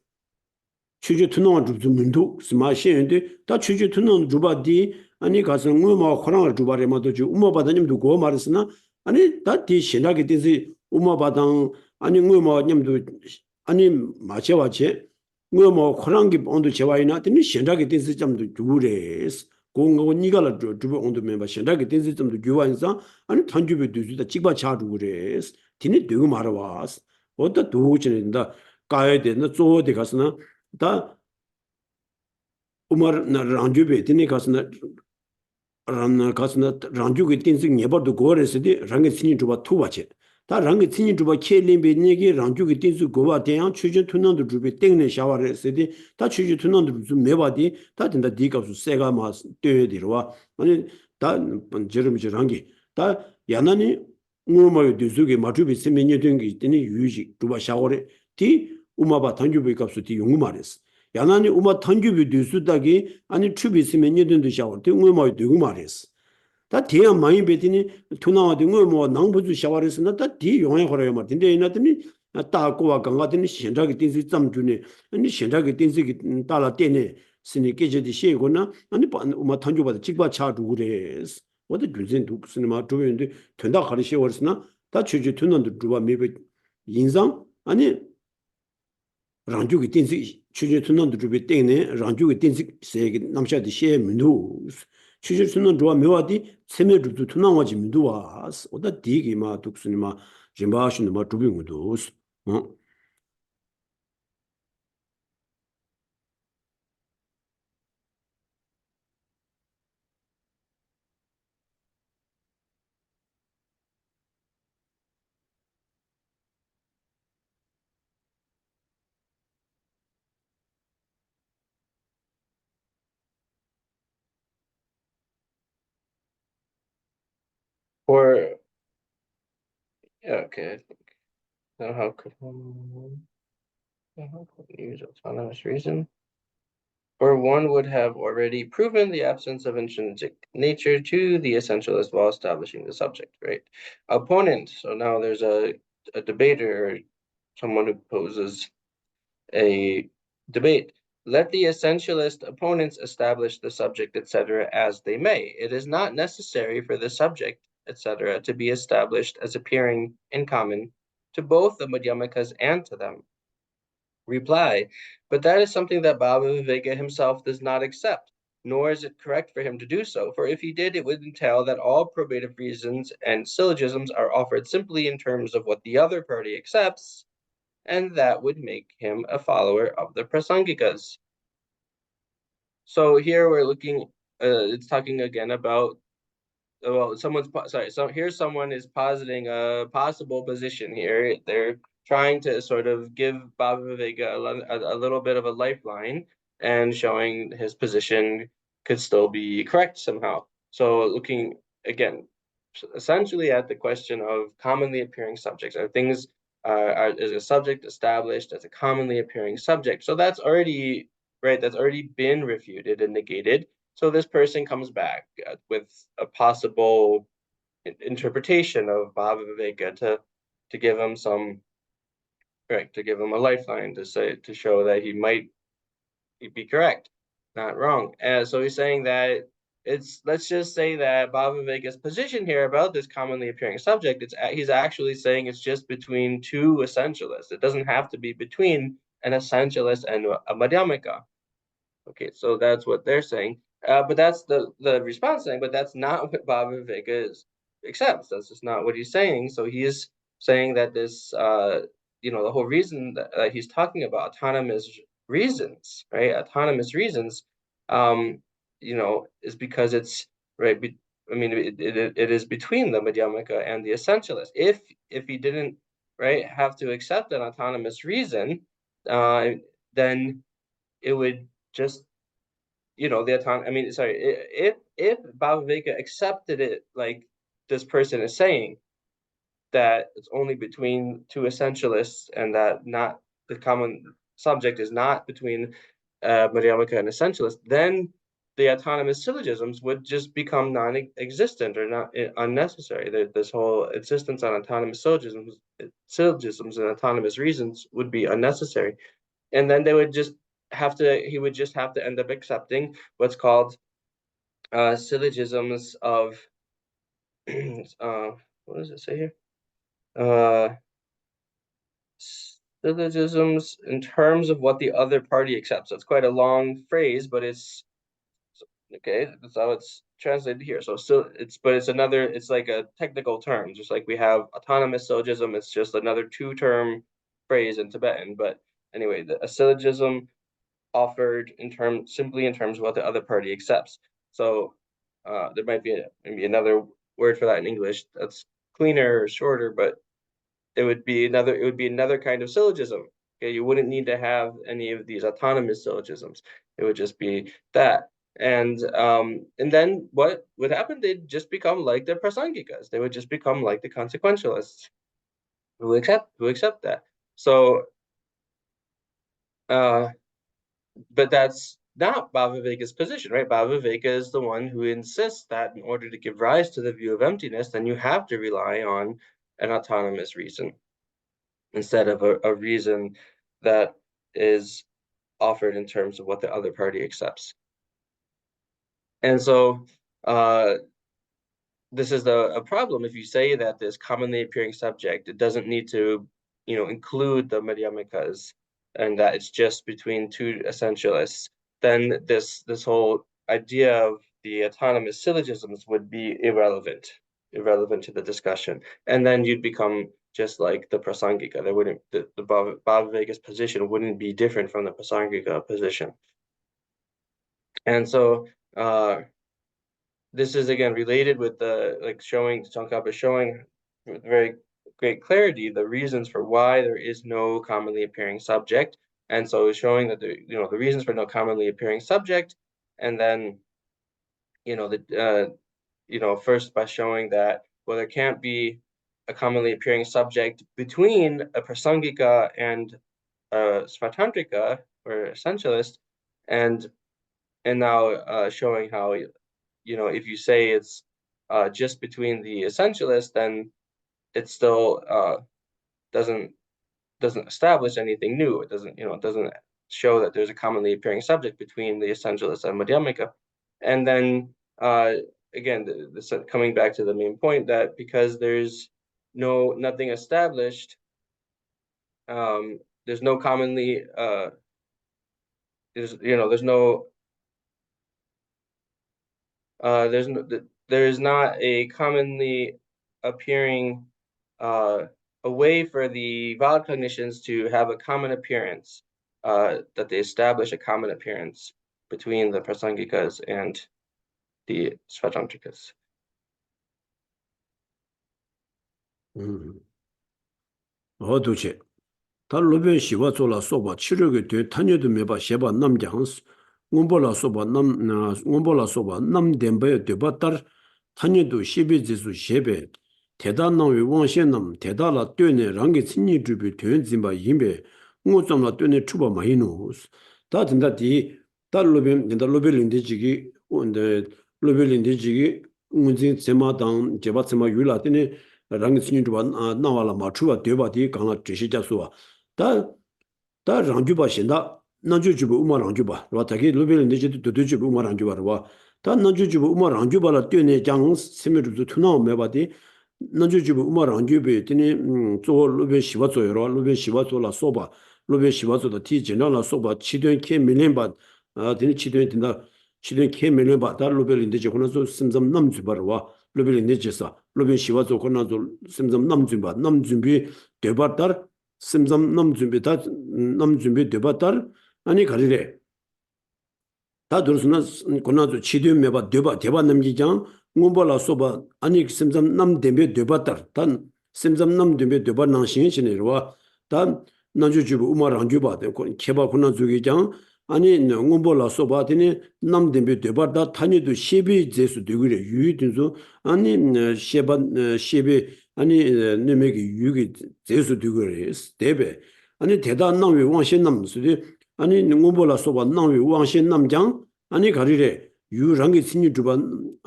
A: 취주 투노 주문도 스마시인데 다 취주 투노 주바디 아니 가서 뭐뭐 코로나 주바레마도 주 우마바다님도 고 말했으나 아니 다디 신하게 되지 우마바당 아니 뭐뭐님도 아니 마셔와체 뭐뭐 코랑기 온도 제와이나 되니 신하게 되지 점도 주레스 공고 니가라 주부 온도 멤버 신하게 되지 점도 주와인사 아니 단주비 두주다 찍바 차주레스 디니 되고 말아와스 어디 도우치는다 가야 되나 쪼어디 가서나 다 우마르 나 란주비 디니 가서나 ran kasna ranju ge tensing nebar do gore se de rang sinin juba tubache da rang sinin juba kelin be negi ranju ge tensu gowa deyan chujun tunan do jube tengne shaware se de da chujun tunan do zum mebadi da dinda digapsu sega ma de dirwa 아니 다 저름지 rangi 다 야나니 ngoma de zuge majubi semenye dengi deni yuji juba shaware di 우마바 단주비 값수 디 용마레스 야나니 우마 단주비 뒤수다기 아니 추비 있으면 예든도 샤워 디 우마 되고 말레스 다 대야 많이 베디니 투나와 등을 뭐 낭부주 샤워레스나 다디 용해 걸어요 뭐 근데 이나더니 따고와 강가더니 현장에 띵시 점 주네 아니 현장에 띵시 따라 때네 스니 깨제디 시고나 아니 우마 단주바다 직바 차도 그래스 어디 준진 독스니마 조인데 된다 가르시 월스나 다 주주 투는도 주바 메베 인상 아니 란주기 띵시 추주 투는도 주비 때네 란주기 띵시 세게 남샤디 시에 민두 추주 투는 좋아 메와디 세메르도 투나와지 민두와스 오다 디기마 독스니마 짐바시는 마 주빙도
B: Or yeah, okay, I think now how could one use autonomous reason? Or one would have already proven the absence of intrinsic nature to the essentialist while establishing the subject, right? Opponent. So now there's a debater or someone who poses a debate. Let the essentialist opponents establish the subject, etc., as they may. It is not necessary for the subject, etc., to be established as appearing in common to both the Madhyamakas and to them. Reply, but that is something that Baba Viveka himself does not accept, nor is it correct for him to do so, for if he did, it would entail that all probative reasons and syllogisms are offered simply in terms of what the other party accepts, and that would make him a follower of the Prasangikas. So here we're looking, it's talking again about, well, here's someone is positing a possible position here. They're trying to sort of give Baba Viveka a little bit of a lifeline and showing his position could still be correct somehow. So looking again, essentially at the question of commonly appearing subjects. Are things, is a subject established as a commonly appearing subject? So that's already, right, that's already been refuted and negated. So this person comes back with a possible interpretation of Bhava Viveka to give him some, right, to give him a lifeline to show that he might be correct, not wrong. And so he's saying that let's just say that Bhava Viveka's position here about this commonly appearing subject, he's actually saying it's just between two essentialists. It doesn't have to be between an essentialist and a madhyamika. Okay, so that's what they're saying. But that's the response saying, but that's not what Bhava Viveka accepts. That's just not what he's saying. So he is saying that this, the whole reason that he's talking about autonomous reasons, right? Autonomous reasons, is because it's right. It is between the madhyamika and the essentialist. If he didn't, right, have to accept an autonomous reason, then it would just, the autonomy. If Bhava Viveka accepted it, like this person is saying, that it's only between two essentialists and that not the common subject is not between Madhyamaka and essentialist, then the autonomous syllogisms would just become non-existent or not unnecessary. This whole insistence on autonomous syllogisms and autonomous reasons would be unnecessary. And then he would just have to end up accepting what's called syllogisms of what does it say here? Syllogisms in terms of what the other party accepts. So it's quite a long phrase, but it's okay. That's how it's translated here. So it's like a technical term, just like we have autonomous syllogism. It's just another two-term phrase in Tibetan. But anyway, a syllogism offered simply in terms of what the other party accepts. So there might be maybe another word for that in English that's cleaner or shorter, but it would be another kind of syllogism. Okay, you wouldn't need to have any of these autonomous syllogisms. It would just be that. And then what would happen? They'd just become like the prasangikas. They would just become like the consequentialists who accept that. So but that's not Bhava Viveka's position, right? Bhava Viveka is the one who insists that in order to give rise to the view of emptiness, then you have to rely on an autonomous reason instead of a reason that is offered in terms of what the other party accepts. And so this is a problem. If you say that this commonly appearing subject, it doesn't need to, include the madhyamikas, and that it's just between two essentialists, then this whole idea of the autonomous syllogisms would be irrelevant to the discussion. And then you'd become just like the prasangika. The Bhava Viveka's position wouldn't be different from the prasangika position. And so this is again related with Tsongkhapa is showing with very great clarity the reasons for why there is no commonly appearing subject. And so showing that the reasons for no commonly appearing subject, and then first by showing that, well, there can't be a commonly appearing subject between a prasangika and a svatantrika or essentialist, and now showing how if you say it's just between the essentialists, then it still doesn't establish anything new. It doesn't show that there's a commonly appearing subject between the essentialist and madhyamika. And then again, coming back to the main point, that because there's nothing established, there's no commonly there is not a commonly appearing a way for the valid cognitions to have a common appearance, that they establish a common appearance between the prasangikas and the svatantrikas.
A: 어두체 달로베 시와 졸라 소바 치료게 돼 타녀도 메바 셰바 남장스 웅볼라 소바 남덴베 되바터 타녀도 시베지수 셰베 대단나위 원신남 대다라 뛰네 랑게 친니 주비 된진바 임베 웅점라 뛰네 추바 마이노스 다든다디 달로베 닌다 로벨린데지기 온데 로벨린데지기 문진 제마당 제바 제마 유라더니 랑이 신이 좀 나와라 맞추와 되바디 강라 제시자수와 다 랑주바 신다 나주주부 우마 랑주바 와타기 루벨 니지도 도주부 우마 랑주바와 다 나주주부 우마 랑주바라 뛰네 장 세미르도 투나 메바디 나주주부 우마 랑주베 드니 조 루베 시바조여로 루베 시바조라 소바 루베 시바조다 티 제나라 소바 치된 케 밀렘바 드니 치된 된다 치된 케 밀렘바 다 루벨 인데 제코나조 심점 남주바와 루벨 인데 제사 루베 시바조 코나조 심점 남주바 남준비 되바다 심점 남준비 되바다 아니 가리래 다 들으스나 코나조 치된 메바 되바 대바 남기장 ngombola soba ani simzam nam dembe debatar tan simzam nam dembe debar nang shin chinirwa tan nanjujubu umar angjuba de keba kuna zugi jang ani ngombola soba tini nam dembe debar da tanidu shebi jesu degure yu dinzo ani shebe ani nemegi yugi jesu degure debe ani 대다 남위 왕신 남수디 아니 ngombola soba 남위 왕신 남장 아니 가리래 유랑기 신유 주반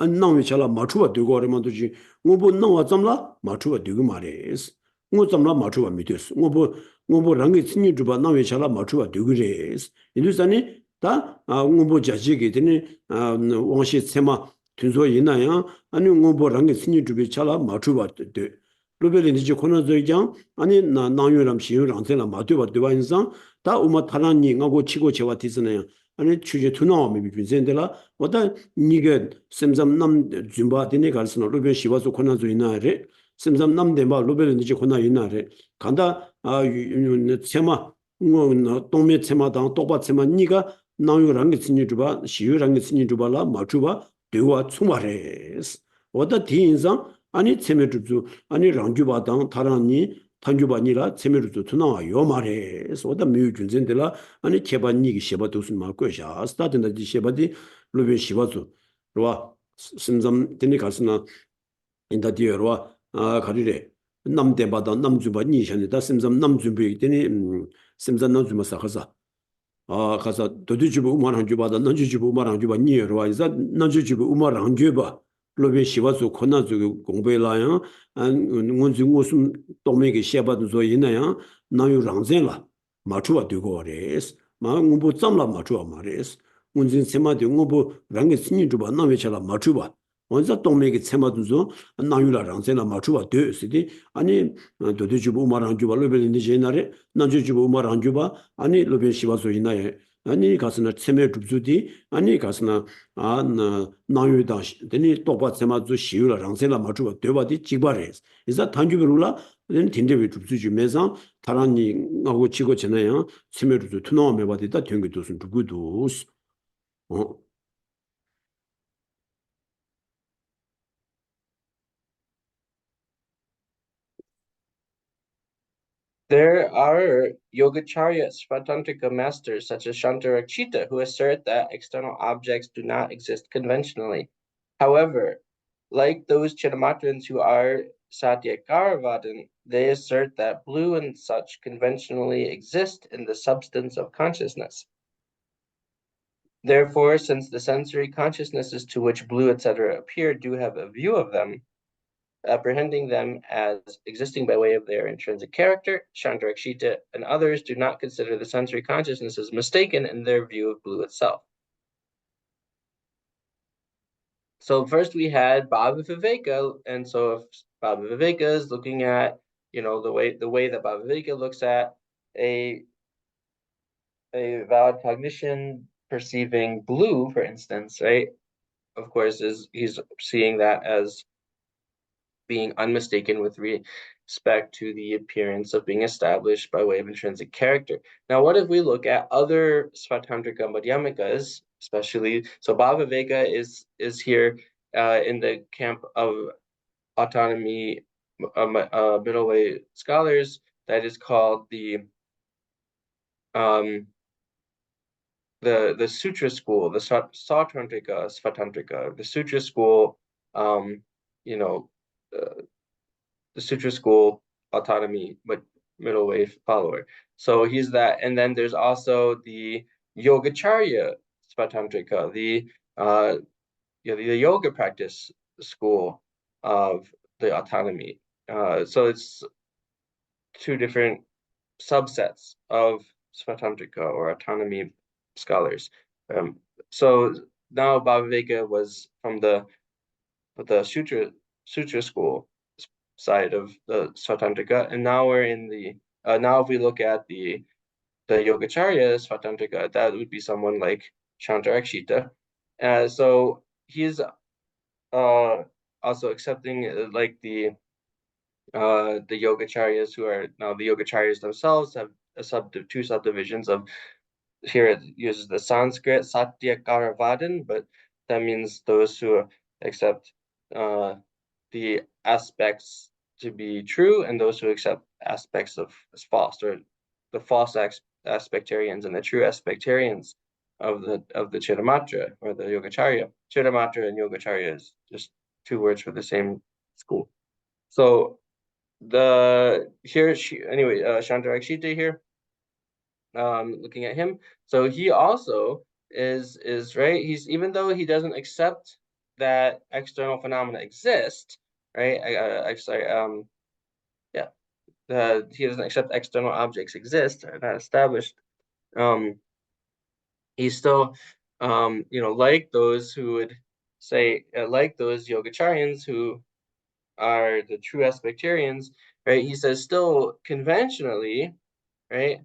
A: 안 나오면 잘라 맞추어 되고 어려만도지 뭐뭐 나와 잠라 맞추어 되고 말이스 뭐 잠라 맞추어 미디스 뭐뭐 랑게 신이 주바 나오면 잘라 맞추어 되고 그래스 인도산이 다 뭐뭐 자지게 되니 왕시 세마 튼소 있나요 아니 뭐뭐 랑게 신이 주비 잘라 맞추어 돼 로벨이 이제 코너저장 아니 나유람 시유랑 세라 맞춰 되와 인상 다 우마 타나니 하고 치고 제와 디스네요 아니 추제 투나오미 비빈센데라 와다 니게 심삼 남 준바디네 갈스노 로베 시바소 코나조 이나레 심삼 남데마 로베 니제 코나 이나레 간다 체마 뭐 동메 체마당 똑바 체마 니가 나유랑 게 주바 시유랑 게 주바라 마주바 되와 추마레스 와다 디인상 아니 체메주주 아니 랑주바당 타라니 탄주바니라 체메르도 투나와 요 말에서 오다 미유준젠들라 아니 개반니기 셰바도스 말고샤 스타든다 디 셰바디 루베 시바조 로와 심점 데니 가스나 인다디어와 가리레 남대바다 남주바 니샤니다 심점 남주비 데니 심점 남주마 사가사 가서 도두주부 우마랑 주바다 남주주부 우마랑 주바 니여와 이자 남주주부 우마랑 주바 로베 시바조 코나조 공베라야 안 원중고숨 동메게 셰바도 있나요 나요 랑젠라 마추와 되고레스 마응부 잠라 마추와 마레스 원진 세마데 응부 랑게 신이 주바 나메차라 마추바 원자 동메게 세마도 나유라 랑젠라 마추와 되스디 아니 도도주부 우마랑 주바 로벨인데 제나레 나주주부 우마랑 주바 아니 로베 시바조 있나요 아니 가스나 체메 줍주디 아니 가스나 나유다 데니 똑바 세마주 시유라 랑셀라 마주가 되바디 지바레스 이자 단주베룰라 데니 딘데베 줍주지 메상 타라니 하고 치고 전에요 체메르도 투나와 메바디다 된게도스 누구도스
B: There are Yogacharya Svatantrika masters such as Shantarakshita who assert that external objects do not exist conventionally. However, like those Chitamatrans who are Satyakaravadan, they assert that blue and such conventionally exist in the substance of consciousness. Therefore, since the sensory consciousnesses to which blue, etc. appear do have a view of them, apprehending them as existing by way of their intrinsic character, Shantarakshita and others do not consider the sensory consciousnesses mistaken in their view of blue itself. So first we had Bhava Viveka, and so if Bhava Viveka is looking at, the way that Bhava Viveka looks at a valid cognition perceiving blue, for instance, right? Of course, he's seeing that as being unmistaken with respect to the appearance of being established by way of intrinsic character. Now, what if we look at other Svatantrika Madhyamikas, especially, so Bhava Viveka is here in the camp of autonomy middle way scholars, that is called the Sutra school, the Sautantrika Svatantrika, the Sutra school, the Sutra school autonomy, but middle way follower. So he's that, and then there's also the Yogacharya Svatantrika, the the yoga practice school of the autonomy. So it's two different subsets of Svatantrika or autonomy scholars. So now Bhaviveka was from the sutra school side of the Svatantrika, and now we're in the now if we look at the Yogacharya Svatantrika, that would be someone like Shantarakshita. So he's also accepting like the Yogacharyas, who are now the Yogacharyas themselves, have two subdivisions of, here it uses the Sanskrit Satyakaravadan, but that means those who accept the aspects to be true and those who accept aspects as false, or the false aspectarians and the true aspectarians of the Chittamatra or the Yogacharya. Chittamatra and Yogacharya is just two words for the same school. So Shantarakshita here, looking at him. So he also is right. He's, even though he doesn't accept that external phenomena exist, right? He doesn't accept external objects exist, are not established. He's still, like those who would say, like those Yogacharyans who are the true aspectarians, right? He says still conventionally, right,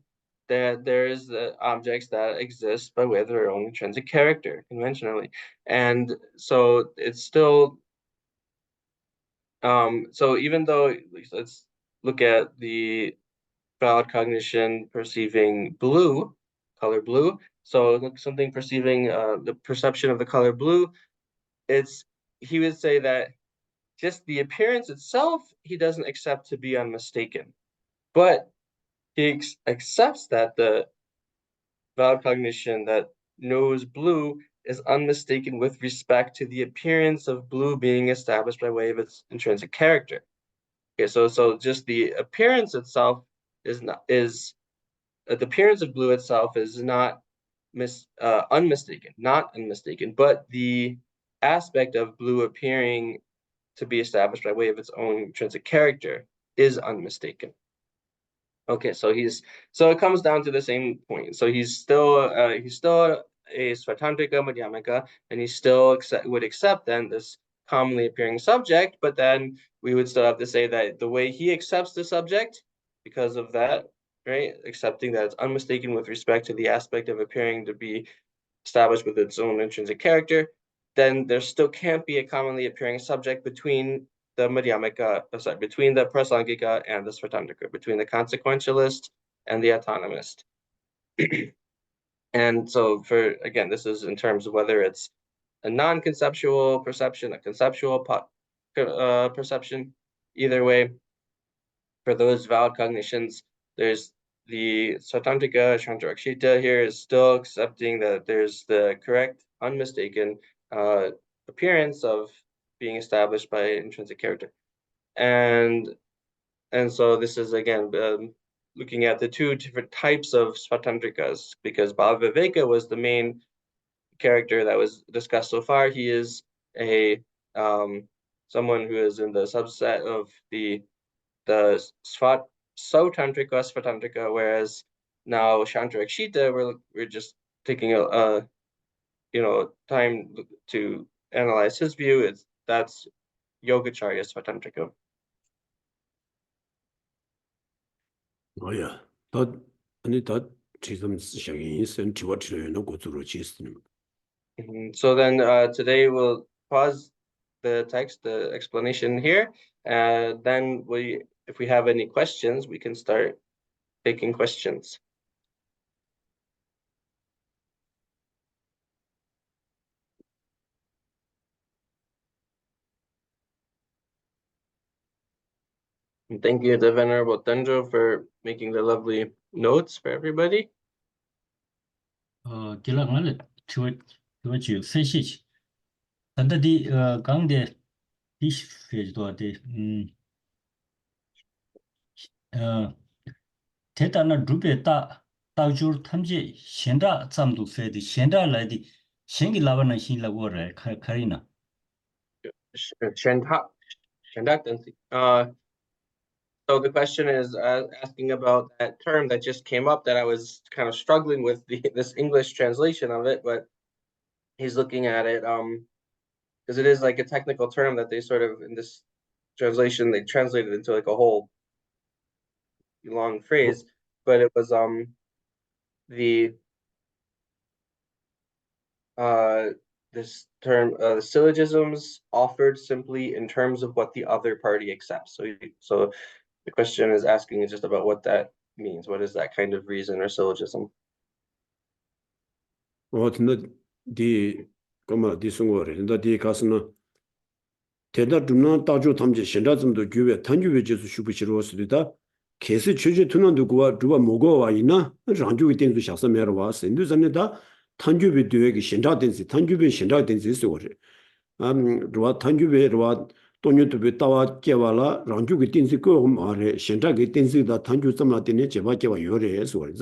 B: that there's the objects that exist by way of their own intrinsic character conventionally, and so it's still so even though, let's look at the valid cognition perceiving blue, color blue. So look, something perceiving the perception of the color blue, he would say that just the appearance itself, he doesn't accept to be unmistaken, but he accepts that the valid cognition that knows blue is unmistaken with respect to the appearance of blue being established by way of its intrinsic character. Okay, so just the appearance itself the appearance of blue itself is not unmistaken, but the aspect of blue appearing to be established by way of its own intrinsic character is unmistaken. Okay, so it comes down to the same point. So he's still a Svatantrika Madhyamaka, and he still would accept then this commonly appearing subject, but then we would still have to say that the way he accepts the subject, because of that, right, accepting that it's unmistaken with respect to the aspect of appearing to be established with its own intrinsic character, then there still can't be a commonly appearing subject between the between the Prasangika and the Svatantrika, between the consequentialist and the autonomist. And so again, this is in terms of whether it's a non-conceptual perception, a conceptual perception. Either way, for those valid cognitions, there's the Svatantrika, Shantarakshita here is still accepting that there's the correct, unmistaken appearance of being established by intrinsic character. And so this is, again, looking at the two different types of Svatantrikas, because Bhaviveka was the main character that was discussed so far. He is someone who is in the subset of the Sautantrika, Svatantrika, whereas now Shantarakshita, we're just taking a time to analyze his view. That's Yogacharya Svatantrika. So then today we'll pause the text, the explanation here, and then if we have any questions, we can start taking questions. And thank you to Venerable Tenjo for making the lovely notes for everybody.
C: 대단한 루베다 다우줄 탐지 현다 잠도 세디 현다 라디 Shingi Lavana Shila Wore, Karina.
B: Shendak. So the question is asking about that term that just came up that I was kind of struggling with this English translation of it, but he's looking at it because it is like a technical term that they sort of in this translation they translated into like a whole long phrase, but it was the this term the syllogisms offered simply in terms of what the other party accepts. So the question is asking just about what that means. What is that kind of reason or syllogism?
A: 근데 디 그마 디송거래. 근데 디 가스는 대다 dum나 따주 탐지 신라점도 교회 탄주회 제수 슈부시로스리다. 계속 취지 투는도 구와 두바 먹어와 있나? 랑주의 땡도 샤서 메르와 센두선이다. 탄주비 되게 신라된지 탄주비 신라된지 있어거래. 루와 탄주비 루와 돈유도비 따와 깨와라 랑주의 땡지 거 말에 신라게 땡지다 탄주 점라되네 제바 깨와 요래서 그래.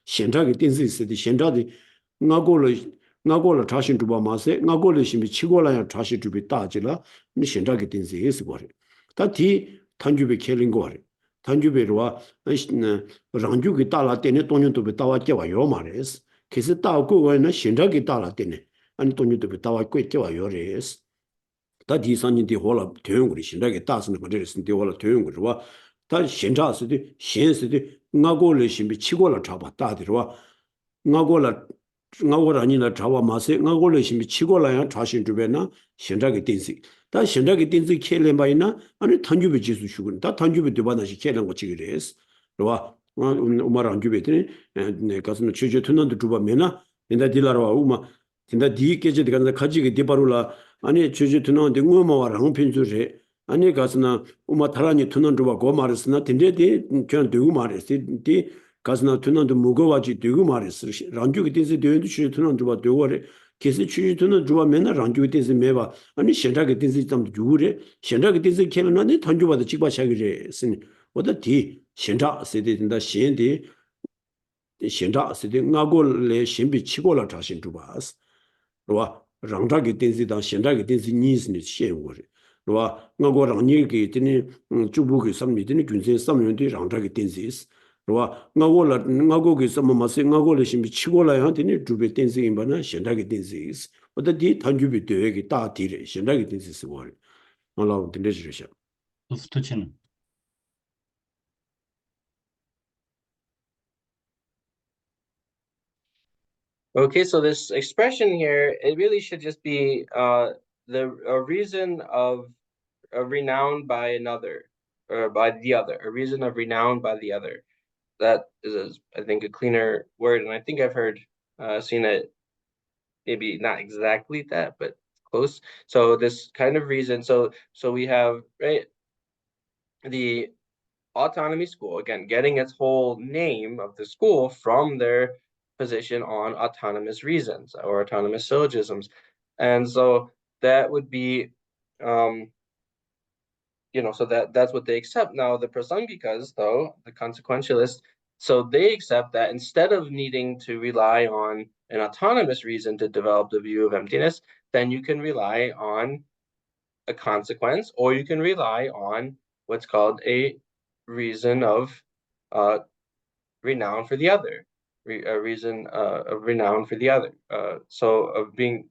A: 신라게 땡지 있으디 신라디 나고를 자신 두바 마세 나고를 심이 치고라야 자신 두비 따지라 니 신자게 된지 있어 버려 다티 탄주비 켈린 거래 탄주비로와 랑주기 따라 때네 돈년도비 따와 깨와 요 말레스 그래서 따고 거는 신자게 따라 때네 아니 돈년도비 따와 꿰깨와 요레스 다 디산인디 홀라 대용구리 신자게 따스는 거를 쓴디 홀라 대용구리와 다 신자스디 신스디 나고를 심이 치고라 잡아 따디로와 나고라니나 자와 마세 나고를 심이 치고라야 자신 주변나 신자게 된지 다 신자게 된지 켈레마이나 아니 탄주비 지수 슈군 다 탄주비 되바나시 켈는 거 지그레스 로와 우마랑 주베드니 네 가스는 취재 투는도 주바메나 인다 딜라로와 우마 인다 디케제 되간다 가지게 디바룰라 아니 취재 투는데 우마와랑 핀주제 아니 가스나 우마 타라니 투는 주바 고마르스나 딘데디 전 되고 말했지 디 가스나 투는도 무거워지 되고 말했어 란주게 된지 되는데 취재 투는 주바 되고래 계속 취재 투는 주바 맨날 란주게 된지 매바 아니 신자게 된지 좀 주고래 신자게 된지 켈는데 탄주바도 직바 샤기래 쓰니 어디 디 신자 세대된다 신디 신자 세대 나고래 신비 치고라 자신 주바스 로와 랑자게 된지다 신자게 된지 니스니 시행고래 로와 나고 랑니게 되니 주부게 삼미되니 군세 삼면디 랑자게 된지스 로와 나고게 삼마세 나고래 신비 치고라야 되니 주베 된지 임바나 신자게 된지스 어디 단주비 되게 다디래 신자게 된지스 고래 알아 된지르샤
C: Uftuchen.
B: Okay, so this expression here, it really should just be a reason of a renown by another, or by the other, a reason of renown by the other. That is, I think, a cleaner word, and I think I've heard, seen it, maybe not exactly that, but close. So this kind of reason, so we have, right, the autonomy school, again, getting its whole name of the school from their position on autonomous reasons or autonomous syllogisms. And so that would be, so that's what they accept. Now, the Prasangikas, though, the consequentialists, so they accept that instead of needing to rely on an autonomous reason to develop the view of emptiness, then you can rely on a consequence, or you can rely on what's called a reason of renown for the other, a reason of renown for the other. So of being,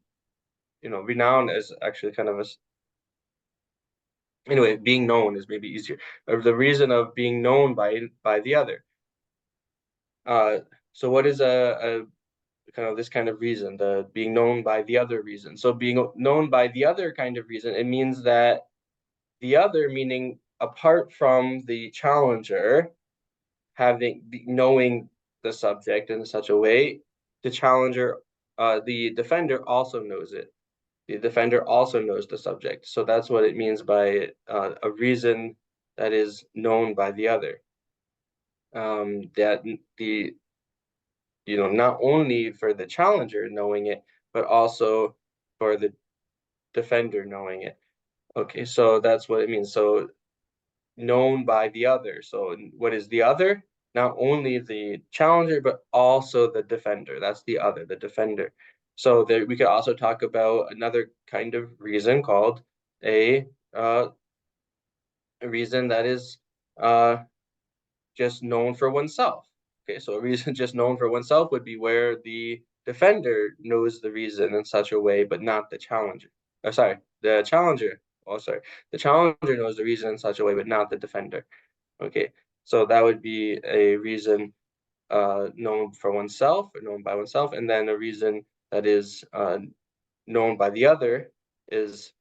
B: renown is actually kind of anyway, being known is maybe easier. The reason of being known by the other. So what is a kind of this kind of reason, the being known by the other reason? So being known by the other kind of reason, it means that the other, meaning apart from the challenger knowing the subject in such a way, the challenger, the defender also knows it. The defender also knows the subject. So that's what it means by a reason that is known by the other. That not only for the challenger knowing it, but also for the defender knowing it. Okay, so that's what it means. So known by the other. So what is the other? Not only the challenger, but also the defender. That's the other, the defender. So there, we could also talk about another kind of reason called a reason that is just known for oneself. Okay, so a reason just known for oneself would be where the defender knows the reason in such a way, but not the challenger. Sorry, the challenger. Oh, sorry, the challenger knows the reason in such a way, but not the defender. Okay, so that would be a reason known for oneself or known by oneself, and then a reason that is known by the other is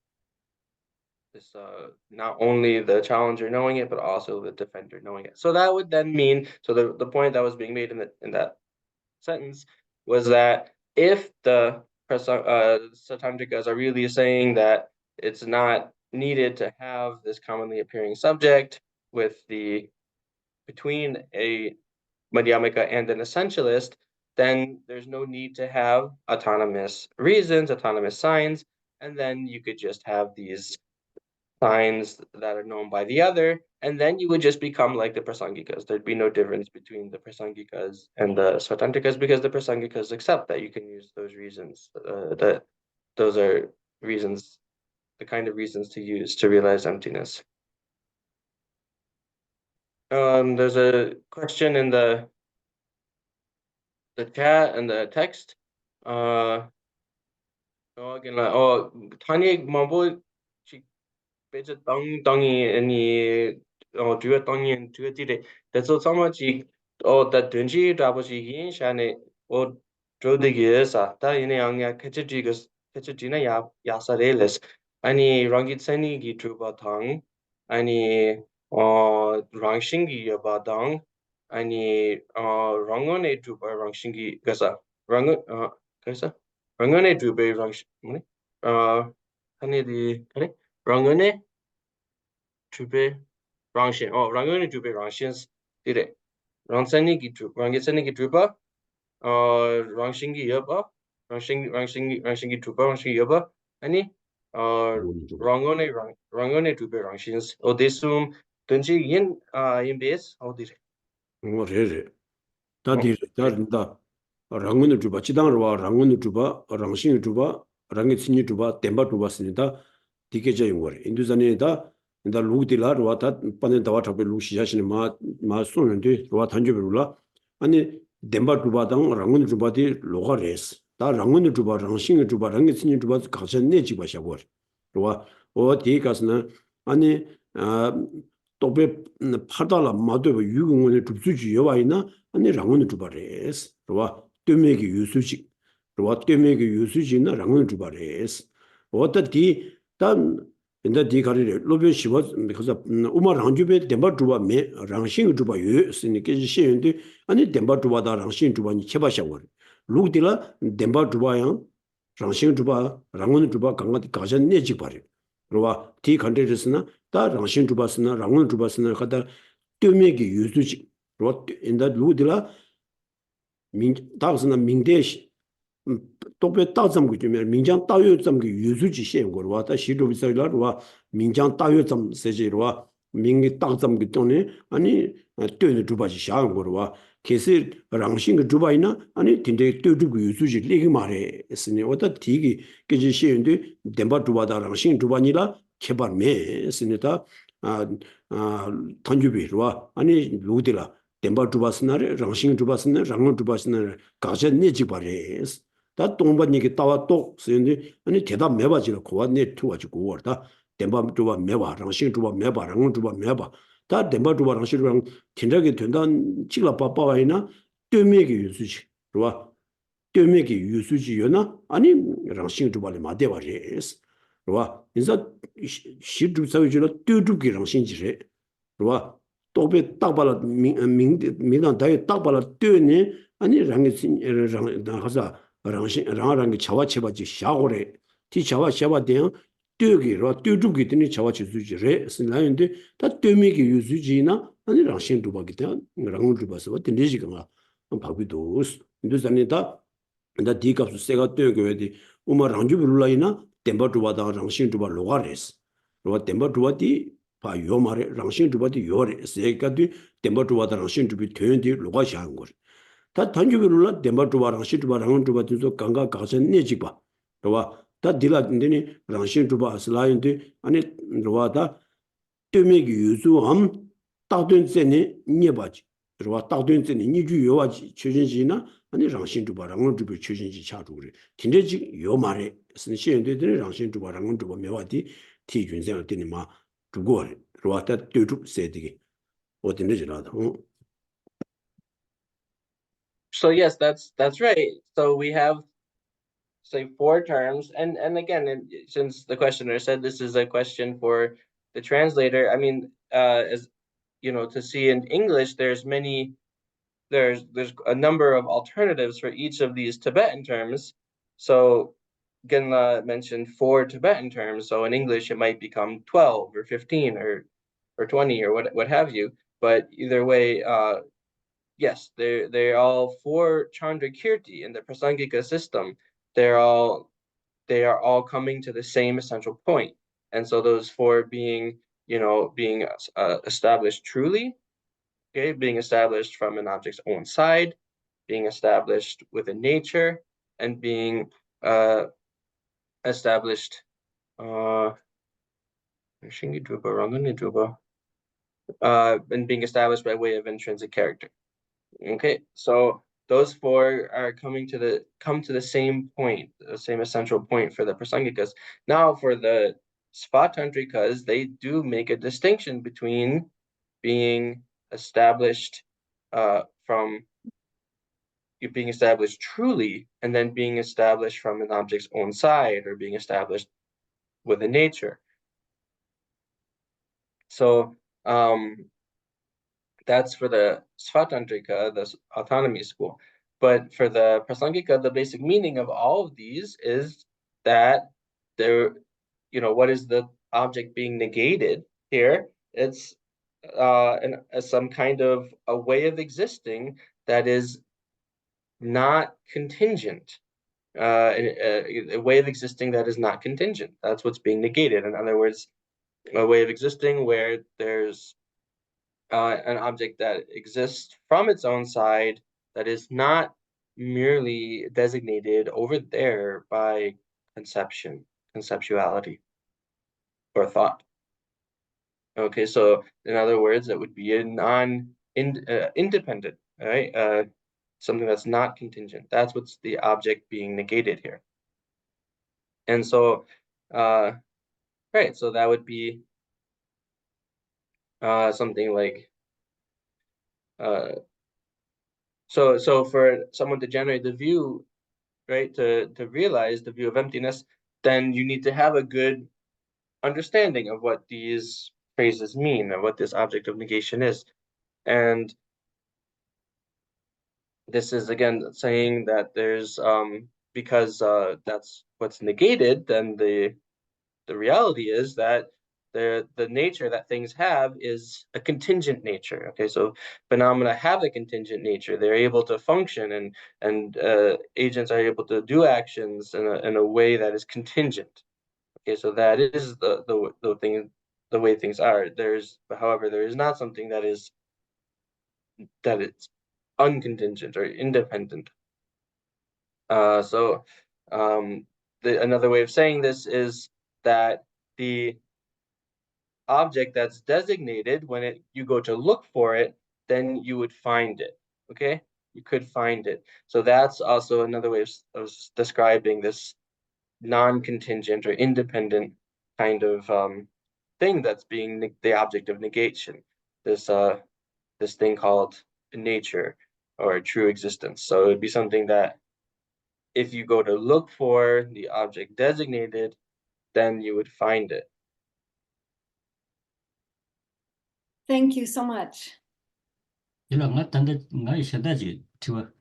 B: not only the challenger knowing it, but also the defender knowing it. So that would then mean, so the point that was being made in that sentence was that if the Satantrikas are really saying that it's not needed to have this commonly appearing subject with the between a Madhyamika and an essentialist, then there's no need to have autonomous reasons, autonomous signs, and then you could just have these signs that are known by the other, and then you would just become like the Prasangikas. There'd be no difference between the Prasangikas and the Svatantrikas because the Prasangikas accept that you can use those reasons, that those are reasons, the kind of reasons to use to realize emptiness. There's a question in the chat and the text. Again, Tanya Mambo beja 땅이 아니 주요 땅이 주요 뒤에 that's so much that dunji 다버지 yin 샤네 조데게사 다 이네 양야 캐치지가 캐치지나 야 야사레레스 아니 랑깃세니 기투바탕 아니 랑싱기 야바당 아니 랑원에 두바 랑싱기 가사 랑은 가사 랑원에 두베 랑시 뭐니 아니디 그래 랑은에 주베 랑신 랑은에 주베 랑신스 이래 랑산이기 주 랑게산이기 주바 랑신기 여바 랑신기 주바 랑신기 여바 아니 랑은에 주베 랑신스 오데숨 던지 인 인베스 어디래
A: 레레 다디 다른다 랑문을 주바 지당을 와 랑문을 주바 랑신을 주바 랑게 친이 주바 템바 주바스니다 디게제 용거 인도산에다 인다 루디라 로타 빠네 다와 잡에 루시샤시네 마 소는데 로와 단주베루라 아니 템바 주바당 랑문을 주바디 로가레스 다 랑문을 주바 랑신을 주바 랑게 친이 주바 가서 내지 바샤고 로와 디가스나 아니 또베 파달라 마도베 유공원에 줍수지 여와이나 아니 랑원을 주바레스 로와 됐메기 유수지 로와 됐메기 유수지나 랑원을 주바레스 어떻디 단 인다 디가리레 로베 시바 그래서 우마 랑주베 덴바 주바메 랑싱 주바 유스니께 시엔데 아니 덴바 주바다 랑싱 주바니 쳬바샤고 루디라 덴바 주바야 랑싱 주바 랑원 주바 강가디 가전 내지 바레 로와 디 컨트리스나 다 랑신 주바스나 랑원 주바스나 가다 됐메기 유수지 로 인다 루디라 민 다스나 민데시 또베 따점고 주면 민장 따요점기 유수지 시행고 와다 시루비서라와 민장 따요점 세제로와 민기 따점기 또네 아니 됐네 주바지 샤앙고로와 계세 랑신 주바이나 아니 딘데 됐주고 유수지 리기 말에 했으니 어다 디기 깨지 시행데 덴바 주바다 랑신 주바니라 개발매 스니다 단주비로와 아니 루디라 덴바 주바스나레 랑싱 주바스나 랑원 주바스나 가제 내지 바레스 다 동반이게 따와 또 쓰는데 아니 대답 매바지라 고와네 투가지고 월다 덴바 주바 매바 랑싱 주바 매바 랑원 주바 매바 다 덴바 주바 랑싱이랑 긴자게 된단 찍라 빠빠와이나 됐메기 유수지 로와 됐메기 유수지요나 아니 랑싱 주바레 마데바레스 로와 인사 시주사위주로 뚜두기랑 신지래 로와 또베 딱발라 민당 다이 딱발라 뚜네 아니 랑이 나가서 랑신 랑랑이 차와체바지 샤고레 티 차와샤바데요 뚜기로 뚜두기 드니 차와치수지래 신라인데 다 뚜미기 유수지나 아니 랑신 두바기다 랑을 두바서 딘리지가 바비도스 인도산이다 나 디갑수 세가 뚜게디 우마 랑주불라이나 템바 주바다 랑신 주바 로가레스 로가 템바 주바디 바 요마레 랑신 주바디 요레 세가디 템바 주바다 랑신 주비 퇴연디 로가샤한 거 다 단주별로 덴바 주바랑 시주바랑 주바 뒤서 강가 가서 내지 봐. 그봐. 다 딜라든지 랑신 주바 슬라인데 아니 로와다 뜨미기 유수함 따든세니 니바지. 그봐 따든세니 니주 요와지 최진지나 아니 랑신 주바랑 주비 최진지 차주리. 진짜지 요 말에 신시연들이 랑신 주바랑 주바 메와디 티준생 되니 마 주고 로와다 뜨주 세디기. 어딘지라다.
B: So yes, that's right. So we have, say, 4 terms, and again, since the questioner said this is a question for the translator, I mean, as you know, to see in English, there's a number of alternatives for each of these Tibetan terms. So Genla mentioned 4 Tibetan terms. So in English, it might become 12 or 15 or 20 or what have you. But either way, yes, they're all 4 Chandrakirti in the Prasangika system. They are all coming to the same essential point. And so those 4 being, being established truly, okay, being established from an object's own side, being established within nature, and being established and being established by way of intrinsic character. Okay, so those 4 are come to the same point, the same essential point for the Prasangikas. Now for the Svatantrikas, they do make a distinction between being established from being established truly and then being established from an object's own side or being established within nature. So that's for the Svatantrika, the autonomy school. But for the Prasangika, the basic meaning of all of these is that what is the object being negated here? It's some kind of a way of existing that is not contingent. A way of existing that is not contingent. That's what's being negated. In other words, a way of existing where there's an object that exists from its own side that is not merely designated over there by conceptuality, or thought. Okay, so in other words, it would be a independent, right? Something that's not contingent. That's what's the object being negated here. And so, right, so that would be something like, so for someone to generate the view, right, to realize the view of emptiness, then you need to have a good understanding of what these phrases mean and what this object of negation is. And this is again saying that there's because that's what's negated, then the reality is that the nature that things have is a contingent nature. Okay, so phenomena have a contingent nature. They're able to function, and agents are able to do actions in a way that is contingent. Okay, so that is the thing, the way things are. However, there is not something that is uncontingent or independent. So another way of saying this is that the object that's designated, when you go to look for it, then you would find it. Okay, you could find it. So that's also another way of describing this non-contingent or independent kind of thing that's being the object of negation. This thing called nature or true existence. So it would be something that if you go to look for the object designated, then you would find it.
D: Thank you so much.
C: nga tanda nga shadaji tiwa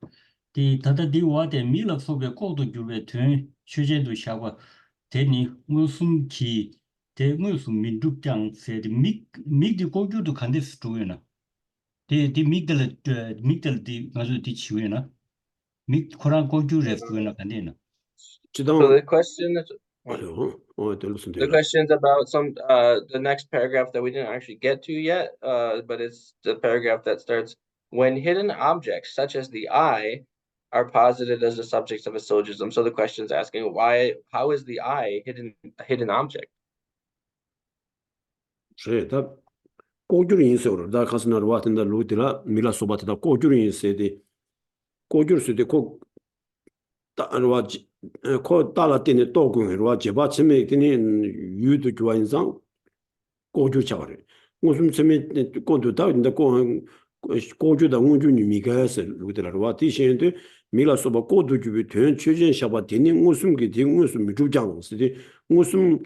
C: di tanda di wa de mila sobe kodo gyube tuen shuje du shawa teni ngusum ki te ngusum minduk jang se di mig di kodo du kande stuwe na di migdal di ngazu di chiwe na mig koran kodo restuwe na kande na.
B: So the question is,
A: the
B: the question is about the next paragraph that we didn't actually get to yet, but it's the paragraph that starts when hidden objects such as the eye are posited as the subjects of a syllogism. So the question is asking how is the eye a hidden object?
A: 다 꼬줄 인세로 다 가스나로 와든다 루디라 밀라 소바트다 꼬줄 인세데 꼬줄 수데 코 따르와 코 따라티네 도군으로 제바 쯤에 되니 유도 교환상 꼬줄 차거래 무슨 쯤에 꼬도 다인데 꼬주다 운주니 미가스 루디라 와 디신데 밀라 소바 꼬도 주비 된 최전 샤바 되니 무슨 게 되니 무슨 미주장스데 무슨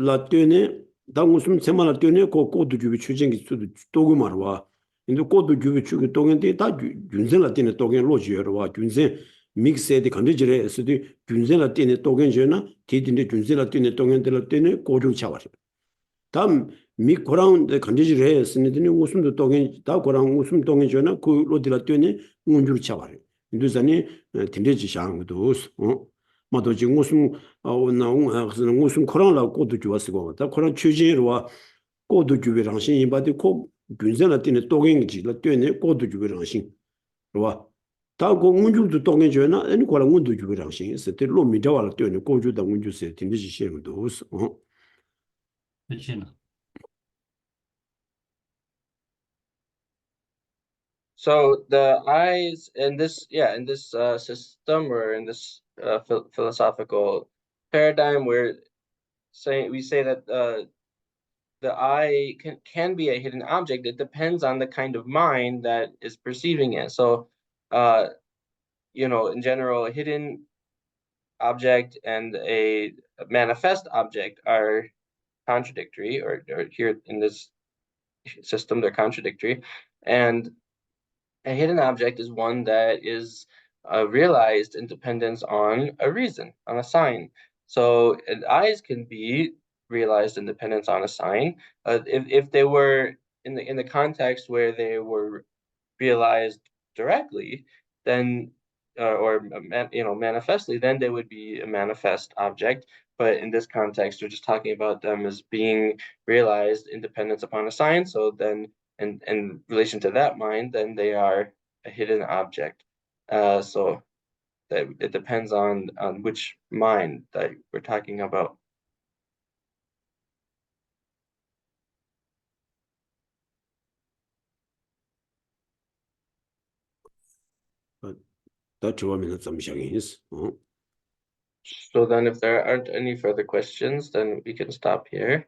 A: 라테네 다 무슨 세마나 때문에 고도 주비 추진기 수도 도구 말와 근데 고도 주비 추기 동인데 다 균생라 때문에 동인 로지여로 와 균생 믹스에디 컨디지레 수도 균생라 때문에 동인 전나 디딘데 균생라 때문에 동인들 때문에 고중 차와리 다음 미코랑 컨디지레 스니드니 무슨도 동인 다 고랑 무슨 동인 전나 그 로디라 때문에 운주를 차와리 인도산이 딘데지 샹도 마도 지금 무슨 무슨 코로나 고도 주었고 다 코로나 추진으로 고도 주비랑신 이바디 코 균생라 때문에 또갱이지 라 때문에 고도 주비랑신 와 다고 문주도 또갱이잖아 아니 코로나 문도 주비랑신 세트 로미자와 때문에 고주다 문주세 딘디지 시행도
C: 그렇지나.
B: So the eyes in this system or in this philosophical paradigm, we say that the eye can be a hidden object. It depends on the kind of mind that is perceiving it. So, in general, a hidden object and a manifest object are contradictory, or here in this system, they're contradictory. And a hidden object is one that is realized in dependence on a reason, on a sign. So eyes can be realized in dependence on a sign. If they were in the context where they were realized directly, then manifestly, then they would be a manifest object. But in this context, we're just talking about them as being realized in dependence upon a sign. So then in relation to that mind, then they are a hidden object. So that it depends on which mind that we're talking about. So then if there aren't any further questions, then we can stop here.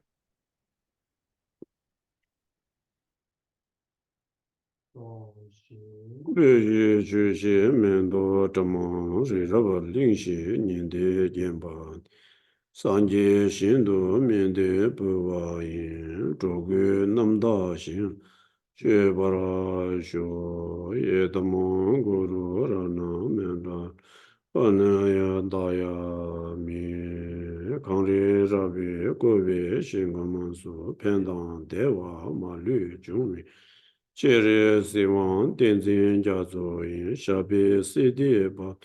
A: Sanje Shindu Mende Buwa Yin Zhogu Namda Xin Xue Bara Shu Ye Tamon Guru Rana Menda Anaya Daya Mi Kangri Rabi Gobe Shinga Mansu Pendang Dewa Ma Lu Jungmi Chere Siwang Tenzin Jazo Yin Shabi Sidi Ba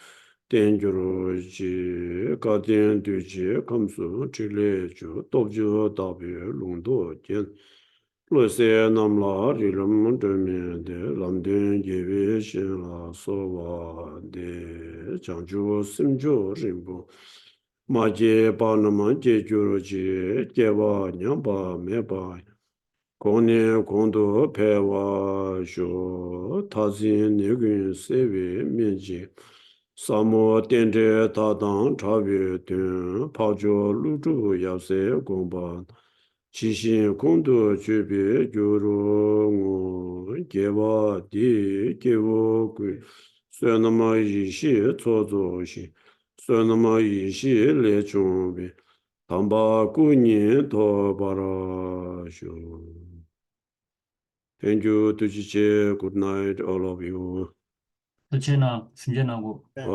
A: Tenjuru ji gadien du ji kamsu chile ju dobju dabi lungdo jian lo se namla rilam demi de lamden yewe shin la so wa de changju simju rimbu ma je ba nama je juru ji je wa nyam ba me ba Kone kondo pewa sho tazin nigun sewe minji Samo tenze tadang chawe ten pajo luju yase gomba Chishin kondo chubi gyuru ngu gewa di gewo gui Suanama yishi tozo shi Suanama yishi le chungbi Tamba kunyi to bara sho Thank you, Tujiche. Good night, all of you.
C: 그렇지나 순전하고